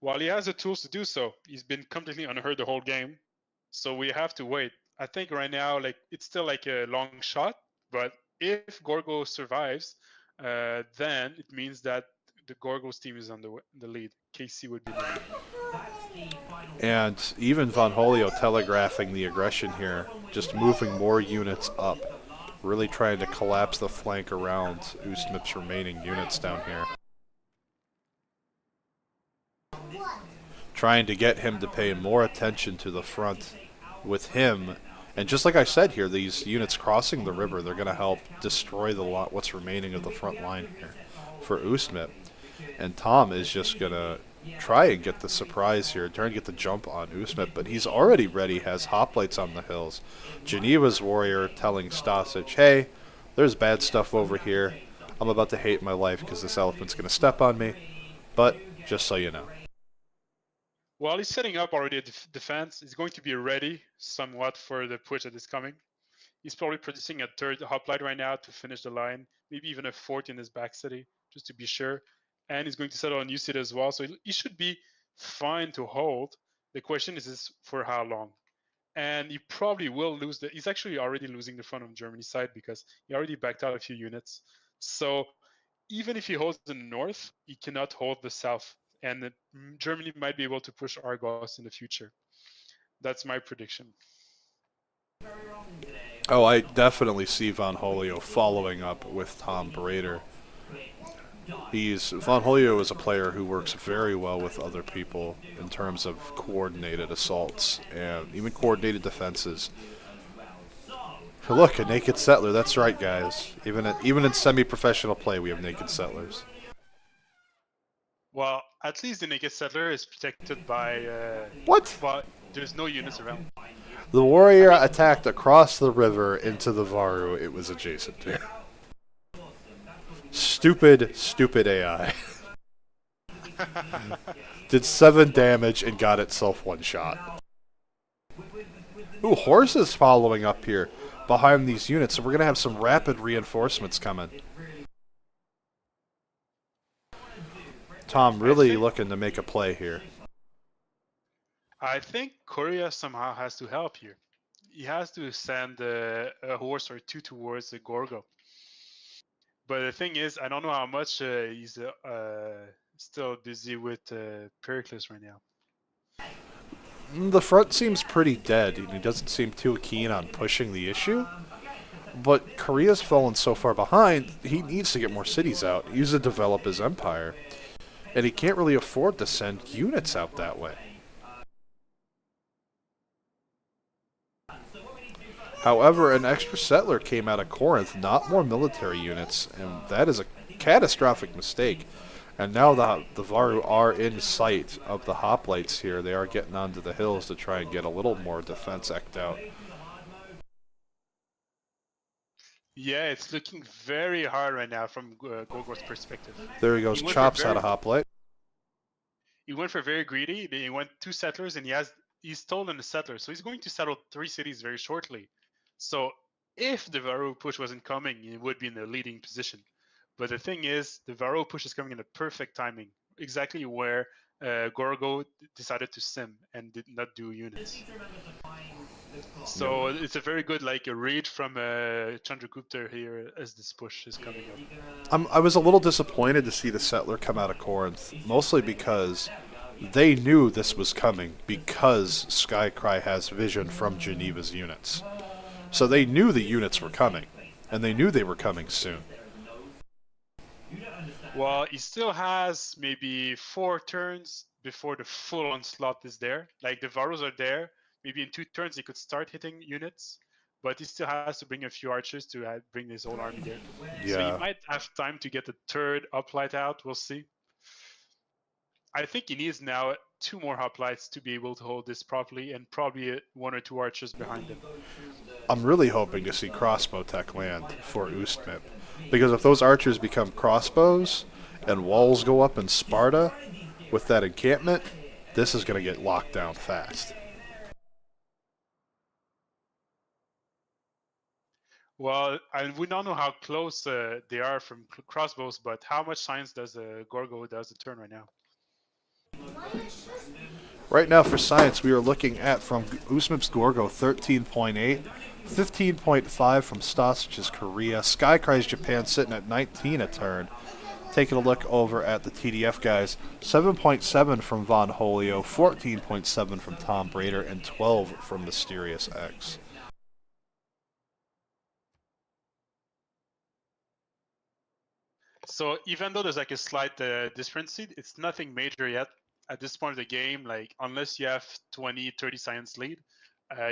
While he has the tools to do so, he's been completely unheard the whole game. So we have to wait. I think right now, like it's still like a long shot, but if Gorgo survives, then it means that the Gorgo's team is on the lead. KC would be the lead. And even Von Holio telegraphing the aggression here, just moving more units up, really trying to collapse the flank around Ustmip's remaining units down here. Trying to get him to pay more attention to the front with him. And just like I said here, these units crossing the river, they're going to help destroy what's remaining of the front line here for Ustmip. And Tom is just going to try and get the surprise here, trying to get the jump on Ustmip, but he's already ready, has hoplites on the hills. Geneva's warrior telling Stasic, hey, there's bad stuff over here. I'm about to hate my life because this elephant's going to step on me, but just so you know. While he's setting up already a defense, he's going to be ready somewhat for the push that is coming. He's probably producing a third hoplite right now to finish the line, maybe even a fourth in his back city, just to be sure. And he's going to settle a new city as well, so he should be fine to hold. The question is for how long? And he probably will lose he's actually already losing the front of Germany's side because he already backed out a few units. So even if he holds the north, he cannot hold the south. And Germany might be able to push Argos in the future. That's my prediction. Oh, I definitely see Von Holio following up with Tom Brader. Von Holio is a player who works very well with other people in terms of coordinated assaults and even coordinated defenses. Look, a naked settler. That's right, guys. Even in semi-professional play, we have naked settlers. Well, at least the naked settler is protected by... What? Well, there's no units around. The warrior attacked across the river into the Varu it was adjacent to. Stupid AI. Did 7 damage and got itself 1 shot. Ooh, horses following up here behind these units, so we're going to have some rapid reinforcements coming. Tom really looking to make a play here. I think Korea somehow has to help here. He has to send a horse or 2 towards the Gorgo. But the thing is, I don't know how much he's still busy with Pericles right now. The front seems pretty dead, and he doesn't seem too keen on pushing the issue. But Korea's fallen so far behind, he needs to get more cities out. He needs to develop his empire. And he can't really afford to send units out that way. However, an extra settler came out of Corinth, not more military units, and that is a catastrophic mistake. And now the Varu are in sight of the hoplites here. They are getting onto the hills to try and get a little more defense eked out. Yeah, it's looking very hard right now from Gorgo's perspective. There he goes, chops out a hoplite. He went for very greedy. He went 2 settlers, and he's stolen a settler. So he's going to settle 3 cities very shortly. So if the Varu push wasn't coming, he would be in the leading position. But the thing is, the Varu push is coming in a perfect timing, exactly where Gorgo decided to sim and did not do units. So it's a very good a read from Chandragupta here as this push is coming up. I was a little disappointed to see the settler come out of Corinth, mostly because they knew this was coming because Skycry has vision from Geneva's units. So they knew the units were coming. and they knew they were coming soon. Well, he still has maybe 4 turns before the full onslaught is there. Like the Varus are there. Maybe in 2 turns he could start hitting units, but he still has to bring a few archers to bring his whole army there. So he Yeah. might have time to get the 3rd uplight out. We'll see. I think he needs now 2 more hoplites to be able to hold this properly, and probably 1 or 2 archers behind him. I'm really hoping to see crossbow tech land for Ustmip, because if those archers become crossbows and walls go up in Sparta with that encampment, this is going to get locked down fast. Well, we don't know how close they are from crossbows, but how much science does Gorgo does the turn right now? Right now for science, we are looking at from Usmip's Gorgo 13.8, 15.5 from Stasich's Korea, Skycry's Japan sitting at 19 a turn. Taking a look over at the TDF guys, 7.7 from Von Holio, 14.7 from Tom Brader, and 12 from Mysterious X. So even though there's like a slight discrepancy, it's nothing major yet. At this point of the game, like unless you have 20, 30 science lead,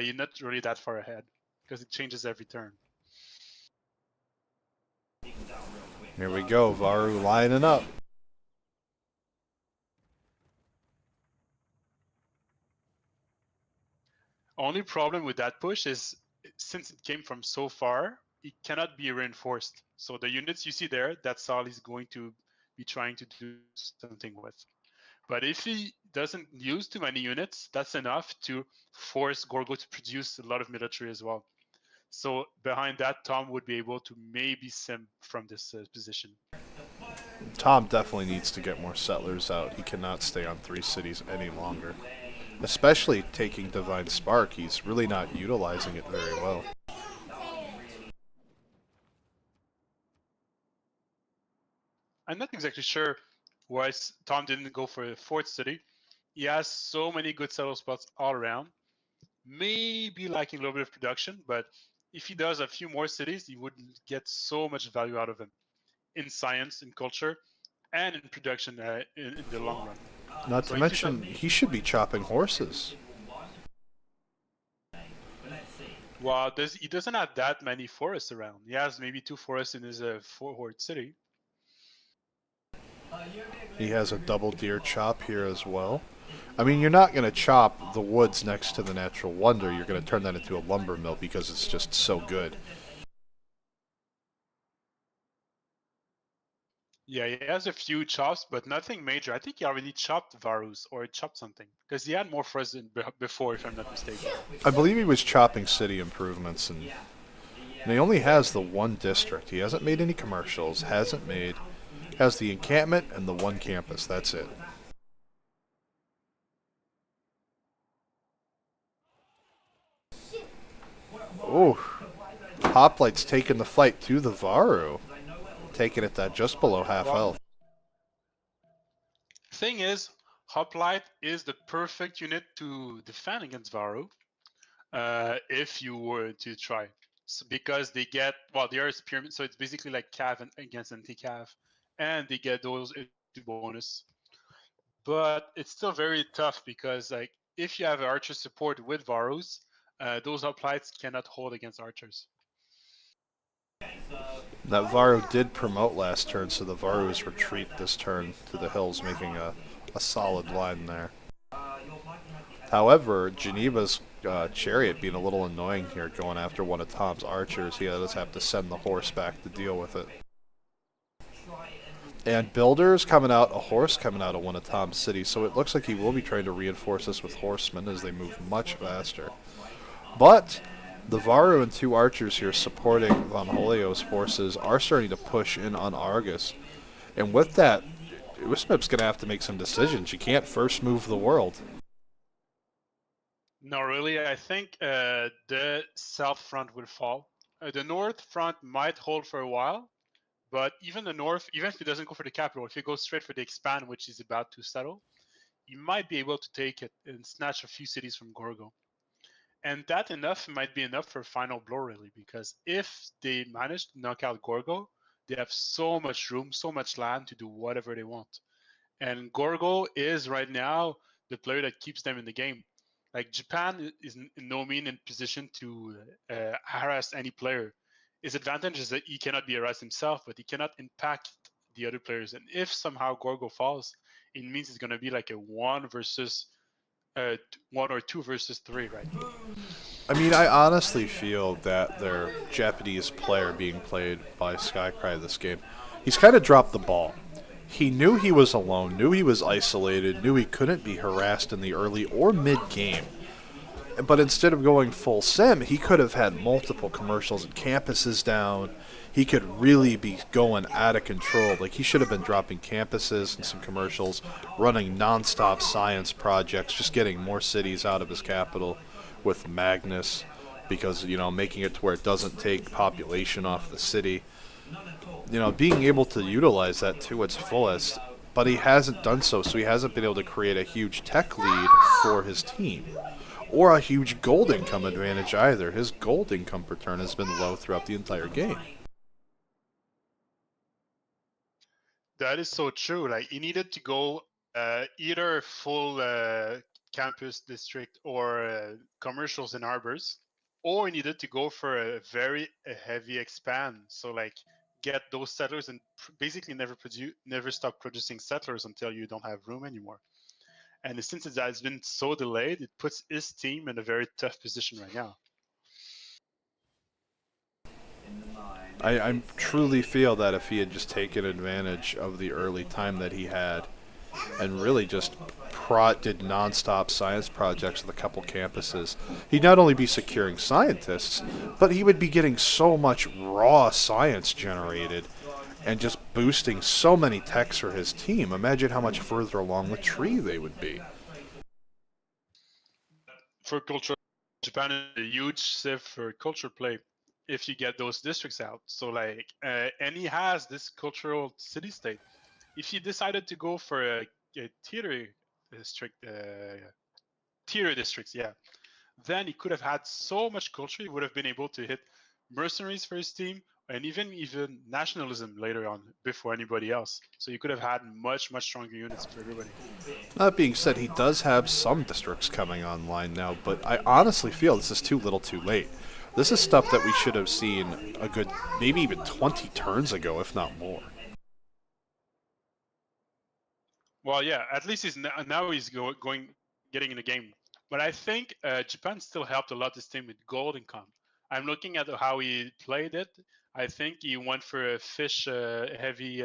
you're not really that far ahead because it changes every turn. Here we go, Varu lining up. Only problem with that push is since it came from so far, it cannot be reinforced. So the units you see there, that's all he's going to be trying to do something with. But if he doesn't use too many units, that's enough to force Gorgo to produce a lot of military as well. So behind that, Tom would be able to maybe sim from this position. Tom definitely needs to get more settlers out. He cannot stay on 3 cities any longer. Especially taking Divine Spark, he's really not utilizing it very well. I'm not exactly sure why Tom didn't go for a 4th city. He has so many good settle spots all around. Maybe lacking a little bit of production, but if he does a few more cities, he would get so much value out of them in science, in culture, and in production in the long run. Not to mention, he should be chopping horses. Well, he doesn't have that many forests around. He has maybe 2 forests in his 4-horde city. He has a double deer chop here as well. I mean, you're not going to chop the woods next to the natural wonder. You're going to turn that into a lumber mill because it's just so good. Yeah, he has a few chops, but nothing major. I think he already chopped Varus or chopped something because he had more forests before, if I'm not mistaken. I believe he was chopping city improvements, and he only has the 1 district. He hasn't made any commercials, has the encampment and the 1 campus. That's it. Oh, Hoplight's taking the fight to the Varu, taking it at just below half health. Thing is, Hoplite is the perfect unit to defend against Varu if you were to try. So because they get, well, they are pyramid, so it's basically like Cav against anti-Cav, and they get those bonus. But it's still very tough because like if you have archer support with Varus, those Hoplites cannot hold against archers. That Varu did promote last turn, so the Varus retreat this turn to the hills, making a solid line there. However, Geneva's chariot being a little annoying here, going after one of Tom's archers. He does have to send the horse back to deal with it. And builders coming out, a horse coming out of one of Tom's cities, so it looks like he will be trying to reinforce this with horsemen as they move much faster. But the Varu and 2 archers here supporting Von Holio's forces are starting to push in on Argus. And with that, Wismip's going to have to make some decisions. You can't first move the world. No, really, I think the south front will fall. The north front might hold for a while, but even the north, even if it doesn't go for the capital, if it goes straight for the expand, which is about to settle, you might be able to take it and snatch a few cities from Gorgo. And that enough might be enough for final blow, really, because if they manage to knock out Gorgo, they have so much room, so much land to do whatever they want. And Gorgo is right now the player that keeps them in the game. Like Japan is in no mean in position to harass any player. His advantage is that he cannot be harassed himself, but he cannot impact the other players. And if somehow Gorgo falls, it means it's going to be like a one or two versus three, right? I mean, I honestly feel that their Japanese player being played by Skycry this game, he's kind of dropped the ball. He knew he was alone, knew he was isolated, knew he couldn't be harassed in the early or mid game. But instead of going full sim, he could have had multiple commercials and campuses down. He could really be going out of control. Like, he should have been dropping campuses and some commercials, running non-stop science projects, just getting more cities out of his capital with Magnus, because, you know, making it to where it doesn't take population off the city. You know, being able to utilize that to its fullest, but he hasn't done so, so he hasn't been able to create a huge tech lead for his team. Or a huge gold income advantage either. His gold income per turn has been low throughout the entire game. That is so true. Like, he needed to go either full campus district or commercials and harbors, or he needed to go for a very heavy expand. So like get those settlers and basically never stop producing settlers until you don't have room anymore. And since it has been so delayed, it puts his team in a very tough position right now. I truly feel that if he had just taken advantage of the early time that he had and really just did non-stop science projects with a couple campuses, he'd not only be securing scientists, but he would be getting so much raw science generated and just boosting so many techs for his team. Imagine how much further along the tree they would be. For culture, Japan is a huge sieve for culture play if you get those districts out. So like, and he has this cultural city state. If he decided to go for a theater district, theater districts, yeah, then he could have had so much culture. He would have been able to hit mercenaries for his team and even nationalism later on before anybody else. So you could have had much stronger units for everybody. That being said, he does have some districts coming online now, but I honestly feel this is too little too late. This is stuff that we should have seen a good, maybe even 20 turns ago, if not more. Well, yeah, at least now he's getting in the game. But I think Japan still helped a lot this team with gold income. I'm looking at how he played it. I think he went for a fish heavy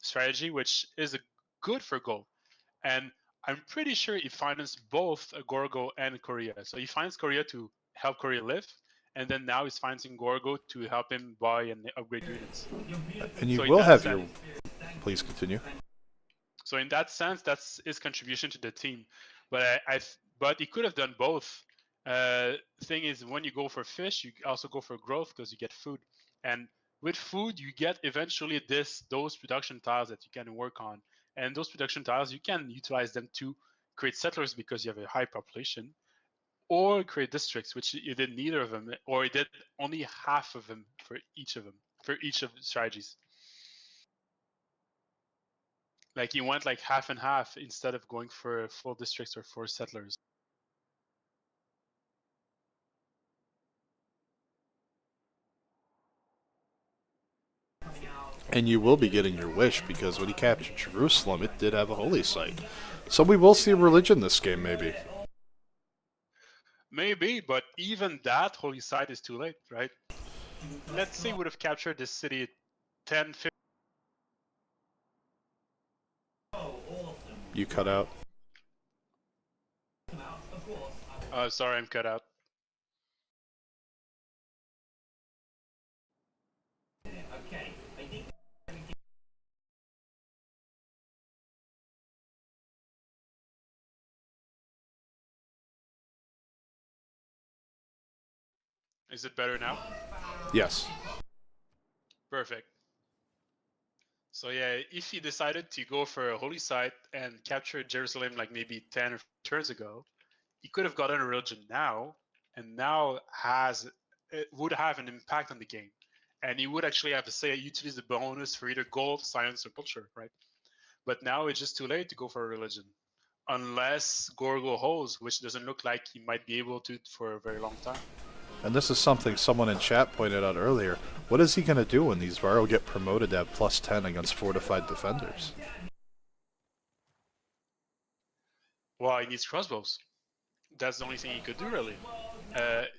strategy, which is good for gold. And I'm pretty sure he financed both Gorgo and Korea. So he finds Korea to help Korea live, and then now he's financing Gorgo to help him buy and upgrade units. And you So will have your... Please continue. So in that sense, that's his contribution to the team. But but he could have done both. Thing is, when you go for fish, you also go for growth because you get food, and with food, you get eventually those production tiles that you can work on, and those production tiles you can utilize them to create settlers because you have a high population, or create districts, which you did neither of them, or you did only half of them for each of the strategies. Like you went like half and half instead of going for full districts or for settlers. And you will be getting your wish, because when he captured Jerusalem, it did have a holy site. So we will see religion this game, maybe. Maybe, but even that holy site is too late, right? Let's say we would have captured this city 10, 15. You cut out. Sorry, I'm cut out. Is it better now? Yes. Perfect. So yeah, if he decided to go for a holy site and capture Jerusalem like maybe 10 turns ago, he could have gotten a religion now and now it would have an impact on the game, and he would actually have to say utilize the bonus for either gold, science, or culture, right? But now it's just too late to go for a religion, unless Gorgo holds, which doesn't look like he might be able to for a very long time. And this is something someone in chat pointed out earlier. What is he going to do when these Varro get promoted to have plus 10 against fortified defenders? Well, he needs crossbows. That's the only thing he could do, really.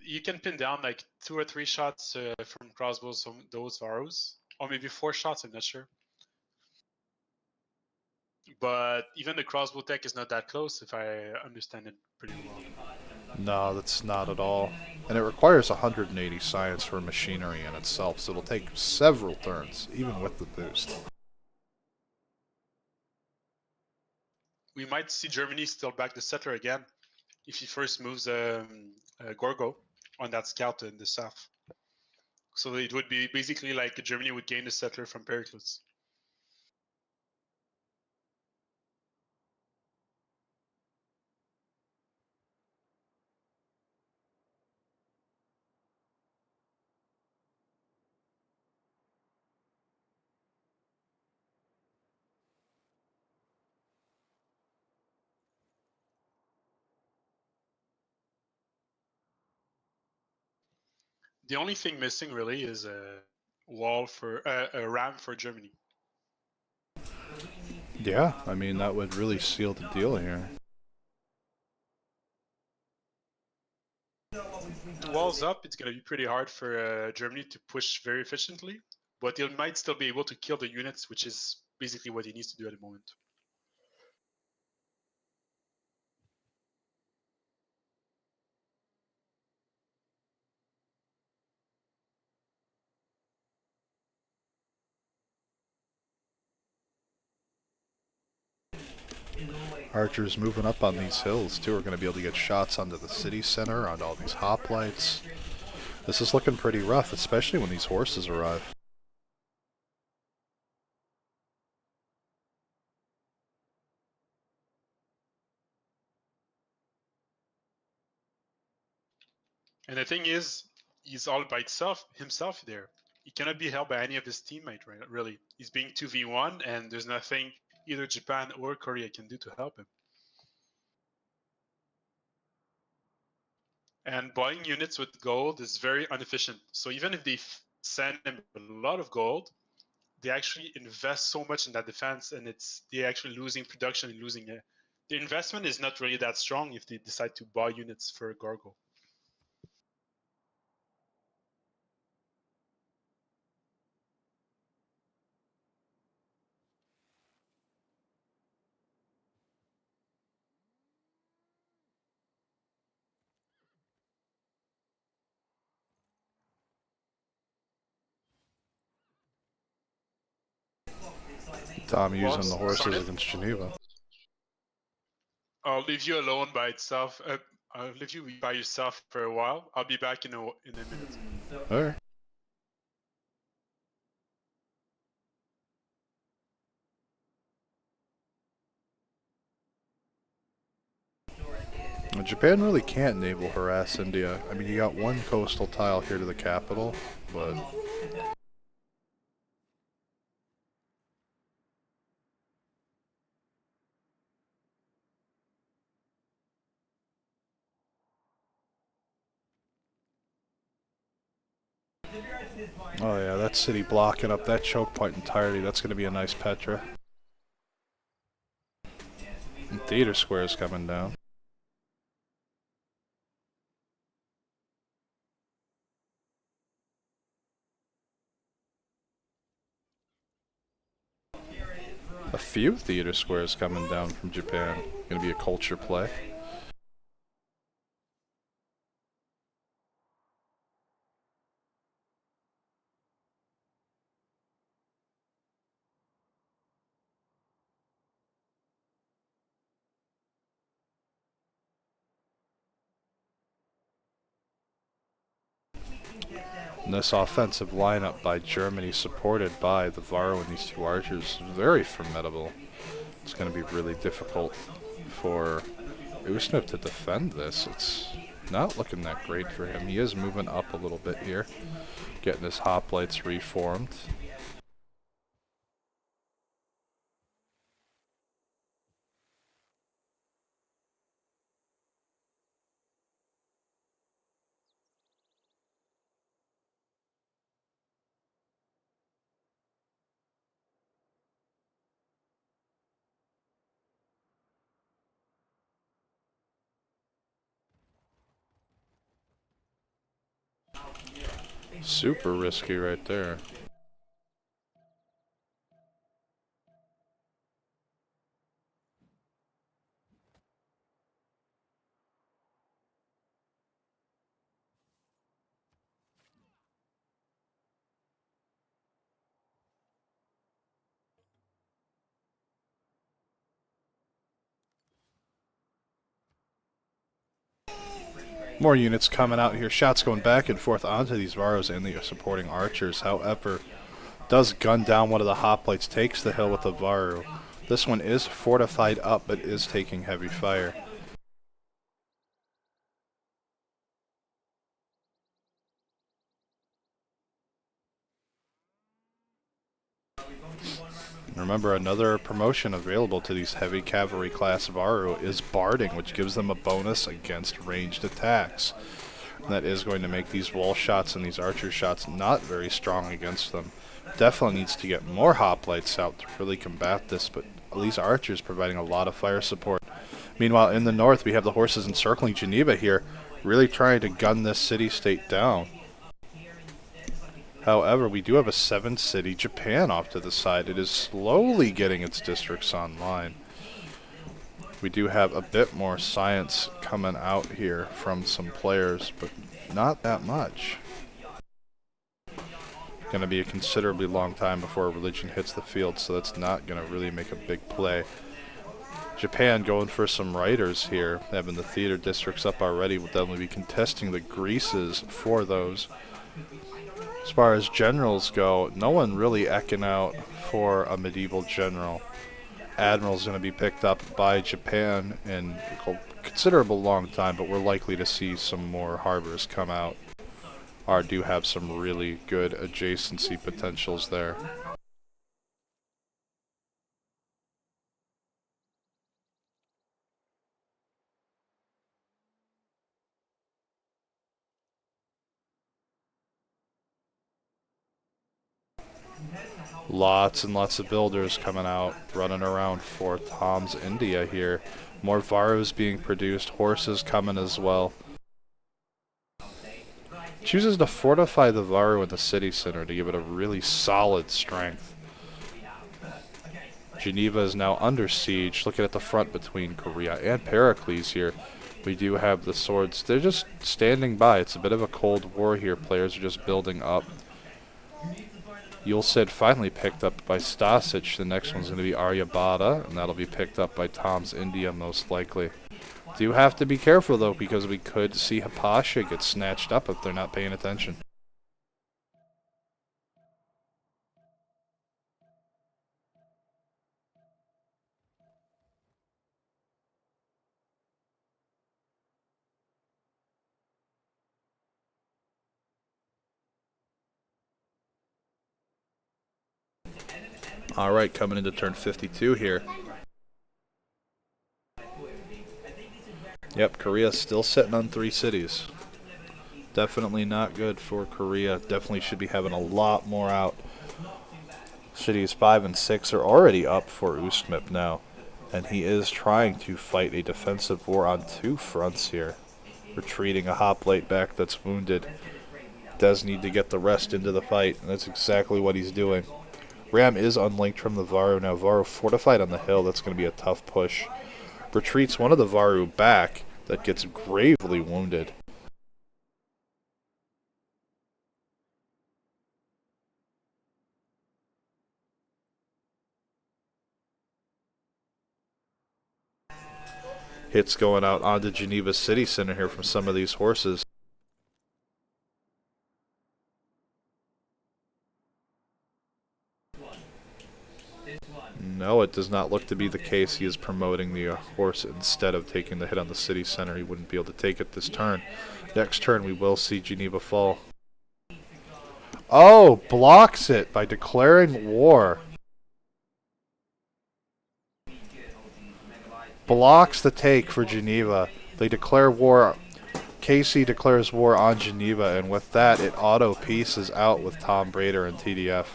You can pin down like 2 or 3 shots from crossbows from those Varros, or maybe 4 shots, I'm not sure. But even the crossbow tech is not that close, if I understand it pretty well. No, that's not at all. And it requires 180 science for machinery in itself, so it'll take several turns, even with the boost. We might see Germany still back the settler again if he first moves Gorgo on that scout in the south. So it would be basically like Germany would gain the settler from Pericles. The only thing missing really is a wall for a ram for Germany. Yeah, I mean, that would really seal the deal here. The wall's up, it's going to be pretty hard for Germany to push very efficiently, but they might still be able to kill the units, which is basically what he needs to do at the moment. Archers moving up on these hills, too, are going to be able to get shots onto the city center, onto all these hoplites. This is looking pretty rough, especially when these horses arrive. And the thing is, he's all by himself there. He cannot be helped by any of his teammates, right? Really. He's being 2v1, and there's nothing either Japan or Korea can do to help him. And buying units with gold is very inefficient. So even if they send him a lot of gold, they actually invest so much in that defense, and they're actually losing production and losing it. The investment is not really that strong if they decide to buy units for Gorgo. Tom using the horses against Geneva. I'll leave you alone by itself. I'll leave you by yourself for a while. I'll be back in a minute. Alright. Japan really can't naval harass India. I mean, you got one coastal tile here to the capital, but... Oh yeah, that city blocking up that choke point entirely. That's going to be a nice Petra. And theater square is coming down. A few theater squares coming down from Japan. Going to be a culture play. And this offensive lineup by Germany, supported by the Varro and these two archers, is very formidable. It's going to be really difficult for Usnip to defend this. not looking that great for him. He is moving up a little bit here, getting his hoplites reformed. Super risky right there. More units coming out here. Shots going back and forth onto these Varos and the supporting archers. However, does gun down one of the hoplites, takes the hill with the Varu. This one is fortified up, but is taking heavy fire. Remember, another promotion available to these heavy cavalry class Varu is Barding, which gives them a bonus against ranged attacks. That is going to make these wall shots and these archer shots not very strong against them. Definitely needs to get more hoplites out to really combat this, but these archers providing a lot of fire support. Meanwhile, in the north, we have the horses encircling Geneva here, really trying to gun this city-state down. However, we do have a 7-city Japan off to the side. It is slowly getting its districts online. We do have a bit more science coming out here from some players, but not that much. Going to be a considerably long time before religion hits the field, so that's not going to really make a big play. Japan going for some writers here, having the theater districts up already. Will definitely be contesting the Greases for those. As far as generals go, no one really eking out for a medieval general. Admiral's going to be picked up by Japan in a considerable long time, but we're likely to see some more harbors come out. Or do have some really good adjacency potentials there. Lots and lots of builders coming out, running around for Tom's India here. More Varus being produced, horses coming as well. Chooses to fortify the Varu in the city center to give it a really solid strength. Geneva is now under siege. Looking at the front between Korea and Pericles here. We do have the swords. They're just standing by. It's a bit of a cold war here. Players are just building up. Yulcid finally picked up by Stasic. The next one's going to be Aryabhata, and that'll be picked up by Tom's India most likely. Do have to be careful though, because we could see Hapasha get snatched up if they're not paying attention. Alright, coming into turn 52 here. Yep, Korea's still sitting on 3 cities. Definitely not good for Korea. Definitely should be having a lot more out. Cities 5 and 6 are already up for Ustmip now. And he is trying to fight a defensive war on 2 fronts here. Retreating a hoplite back that's wounded. Does need to get the rest into the fight, and that's exactly what he's doing. Ram is unlinked from the Varu. Now Varu fortified on the hill. That's going to be a tough push. Retreats one of the Varu back that gets gravely wounded. Hits going out onto Geneva City Center here from some of these horses. No, it does not look to be the case. He is promoting the horse instead of taking the hit on the city center. He wouldn't be able to take it this turn. Next turn, we will see Geneva fall. Oh, blocks it by declaring war. Blocks the take for Geneva. They declare war. KC declares war on Geneva, and with that, it auto pieces out with Tom Brader and TDF.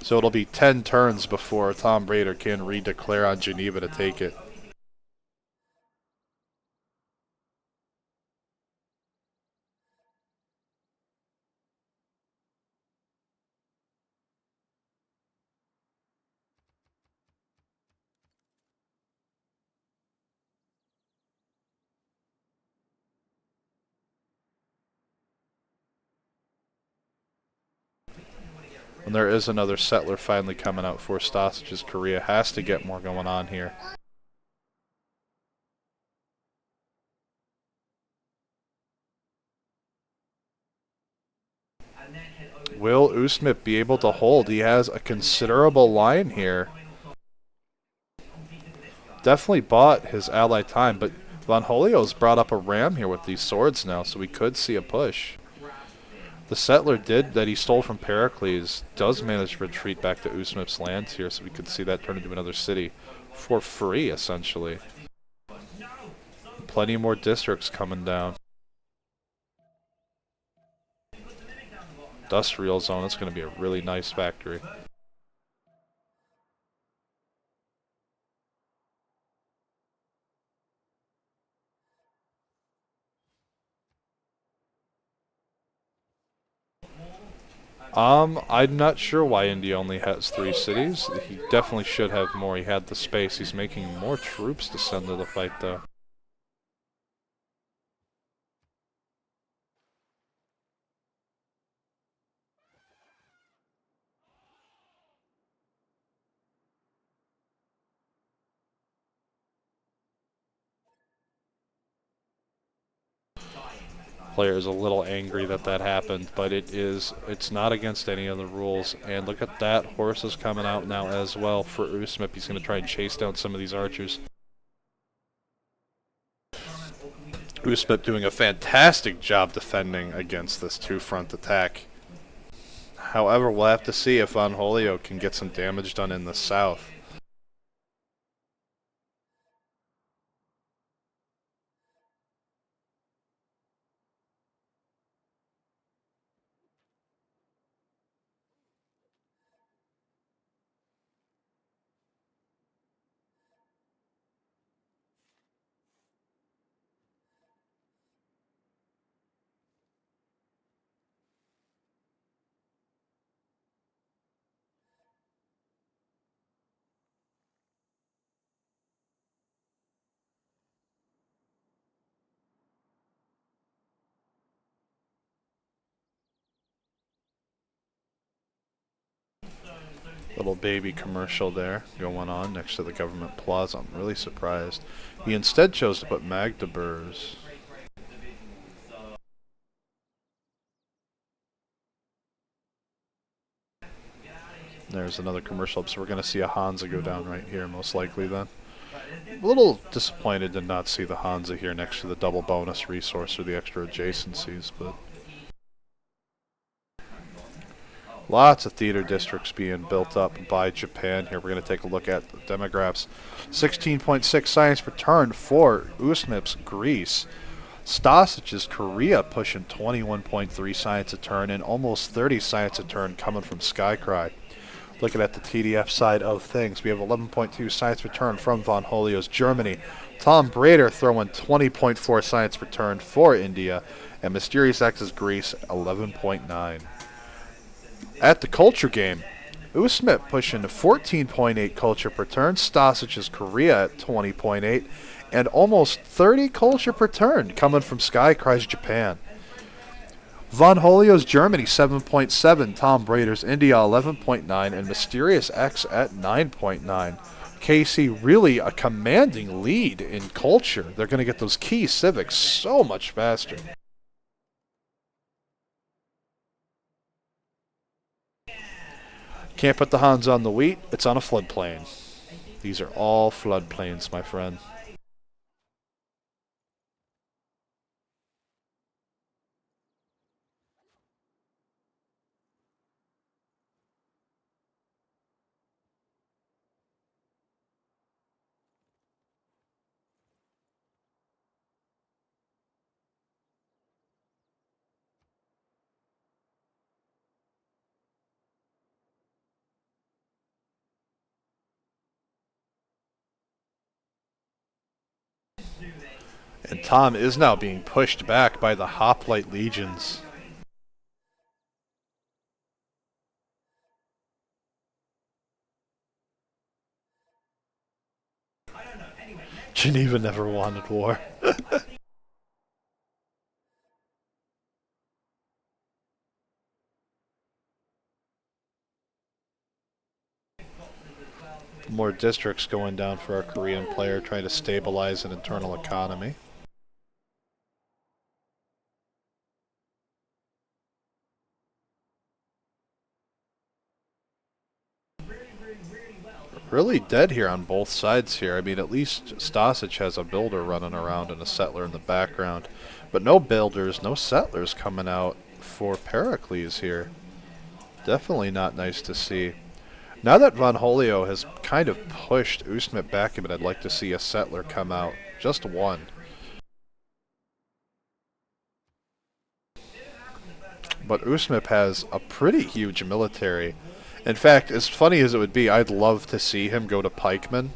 So it'll be 10 turns before Tom Brader can redeclare on Geneva to take it. And there is another settler finally coming out for Stasich's Korea. Has to get more going on here. Will Usmip be able to hold? He has a considerable line here. Definitely bought his ally time, but Von Holio's brought up a ram here with these swords now, so we could see a push. The settler that he stole from Pericles does manage to retreat back to Usmip's lands here, so we could see that turn into another city for free, essentially. Plenty more districts coming down. Industrial zone, it's going to be a really nice factory. I'm not sure why India only has 3 cities. He definitely should have more. He had the space. He's making more troops to send to the fight, though. Player is a little angry that happened, but it's not against any of the rules. And look at that, horse is coming out now as well for Usmip. He's going to try and chase down some of these archers. Usmip doing a fantastic job defending against this 2-front attack. However, we'll have to see if Von Holio can get some damage done in the south. Little baby commercial there going on next to the government plaza. I'm really surprised. He instead chose to put Magdeburgs. There's another commercial, so we're going to see a Hansa go down right here, most likely then. A little disappointed to not see the Hansa here next to the double bonus resource or the extra adjacencies, but lots of theater districts being built up by Japan here. We're going to take a look at the demographics. 16.6 science per turn for Usmip's Greece. Stasich's Korea pushing 21.3 science a turn and almost 30 science a turn coming from Skycry. Looking at the TDF side of things, we have 11.2 science per turn from Von Holio's Germany. Tom Brader throwing 20.4 science per turn for India. And Mysterious X's Greece, 11.9. At the culture game, Usmip pushing 14.8 culture per turn, Stasich's Korea at 20.8, and almost 30 culture per turn coming from Skycry's Japan. Von Holio's Germany 7.7, Tom Brader's India 11.9, and Mysterious X at 9.9. KC really a commanding lead in culture. They're going to get those key civics so much faster. Can't put the Hans on the wheat. It's on a floodplain. These are all floodplains, my friend. And Tom is now being pushed back by the Hoplite Legions. Geneva never wanted war. More districts going down for our Korean player, trying to stabilize an internal economy. Really dead here on both sides here. I mean, at least Stasic has a builder running around and a settler in the background. But no builders, no settlers coming out for Pericles here. Definitely not nice to see. Now that Von Holio has kind of pushed Usmip back a bit, I'd like to see a settler come out. Just one. But Usmip has a pretty huge military. In fact, as funny as it would be, I'd love to see him go to pikemen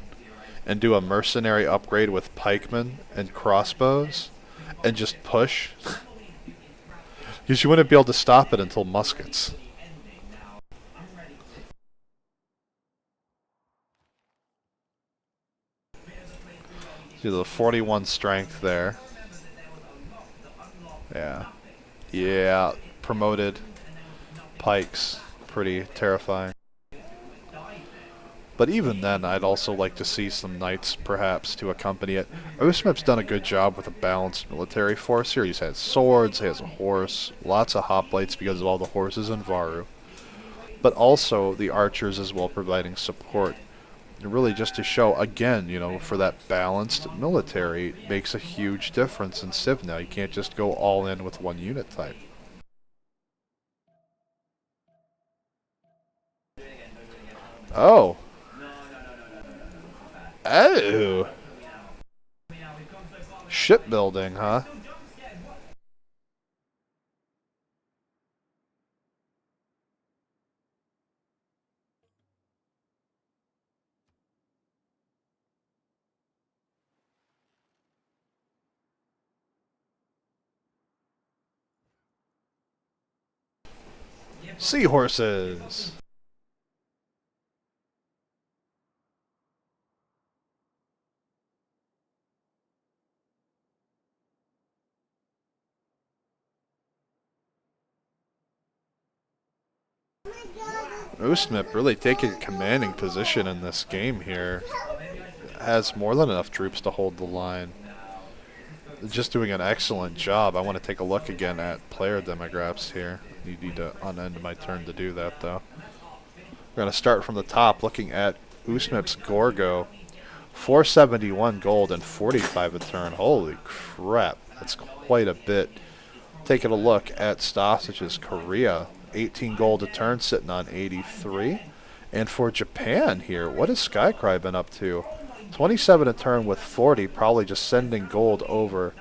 and do a mercenary upgrade with pikemen and crossbows and just push. Because you wouldn't be able to stop it until muskets. See the 41 strength there. Yeah. Yeah, promoted pikes. Pretty terrifying. But even then, I'd also like to see some knights, perhaps, to accompany it. Usmip's done a good job with a balanced military force here. He's had swords, he has a horse, lots of hoplites because of all the horses in Varu. But also the archers as well providing support. And really just to show, again, you know, for that balanced military makes a huge difference in Civ now. You can't just go all in with one unit type. Oh. Oh. Shipbuilding, huh? Seahorses. Usmip really taking a commanding position in this game here. Has more than enough troops to hold the line. Just doing an excellent job. I want to take a look again at player demographics here. You need to unend my turn to do that though. We're going to start from the top looking at Usmip's Gorgo. 471 gold and 45 a turn. Holy crap. That's quite a bit. Taking a look at Stasic's Korea. 18 gold a turn, sitting on 83. And for Japan here, what has Skycry been up to? 27 a turn with 40, probably just sending gold over.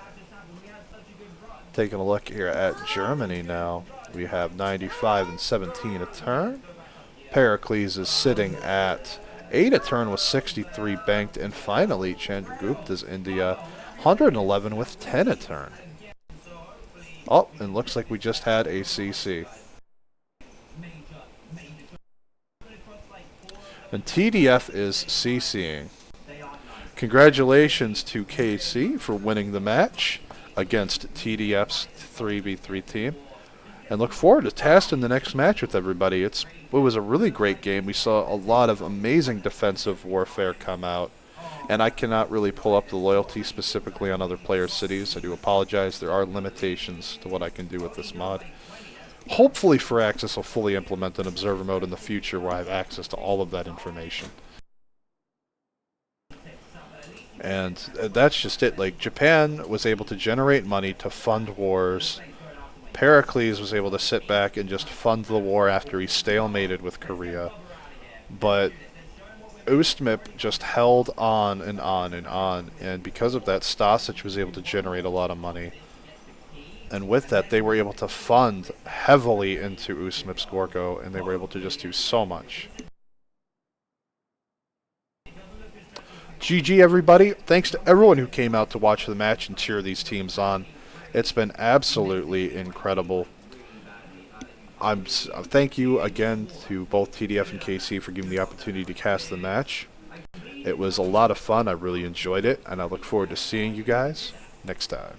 Taking a look here at Germany now. We have 95 and 17 a turn. Pericles is sitting at 8 a turn with 63 banked. And finally, Chandragupta's India, 111 with 10 a turn. Oh, and looks like we just had a CC. And TDF is CCing. Congratulations to KC for winning the match against TDF's 3v3 team. And look forward to testing the next match with everybody. It was a really great game. We saw a lot of amazing defensive warfare come out. And I cannot really pull up the loyalty specifically on other players' cities. I do apologize. There are limitations to what I can do with this mod. Hopefully Firaxis will fully implement an observer mode in the future where I have access to all of that information. And that's just it. Like, Japan was able to generate money to fund wars. Pericles was able to sit back and just fund the war after he stalemated with Korea. But Ustmip just held on and on and on, and because of that, Stasic was able to generate a lot of money. And with that, they were able to fund heavily into Ustmip's Gorgo, and they were able to just do so much. GG, everybody. Thanks to everyone who came out to watch the match and cheer these teams on. It's been absolutely incredible. Thank you again to both TDF and KC for giving me the opportunity to cast the match. It was a lot of fun. I really enjoyed it, and I look forward to seeing you guys next time.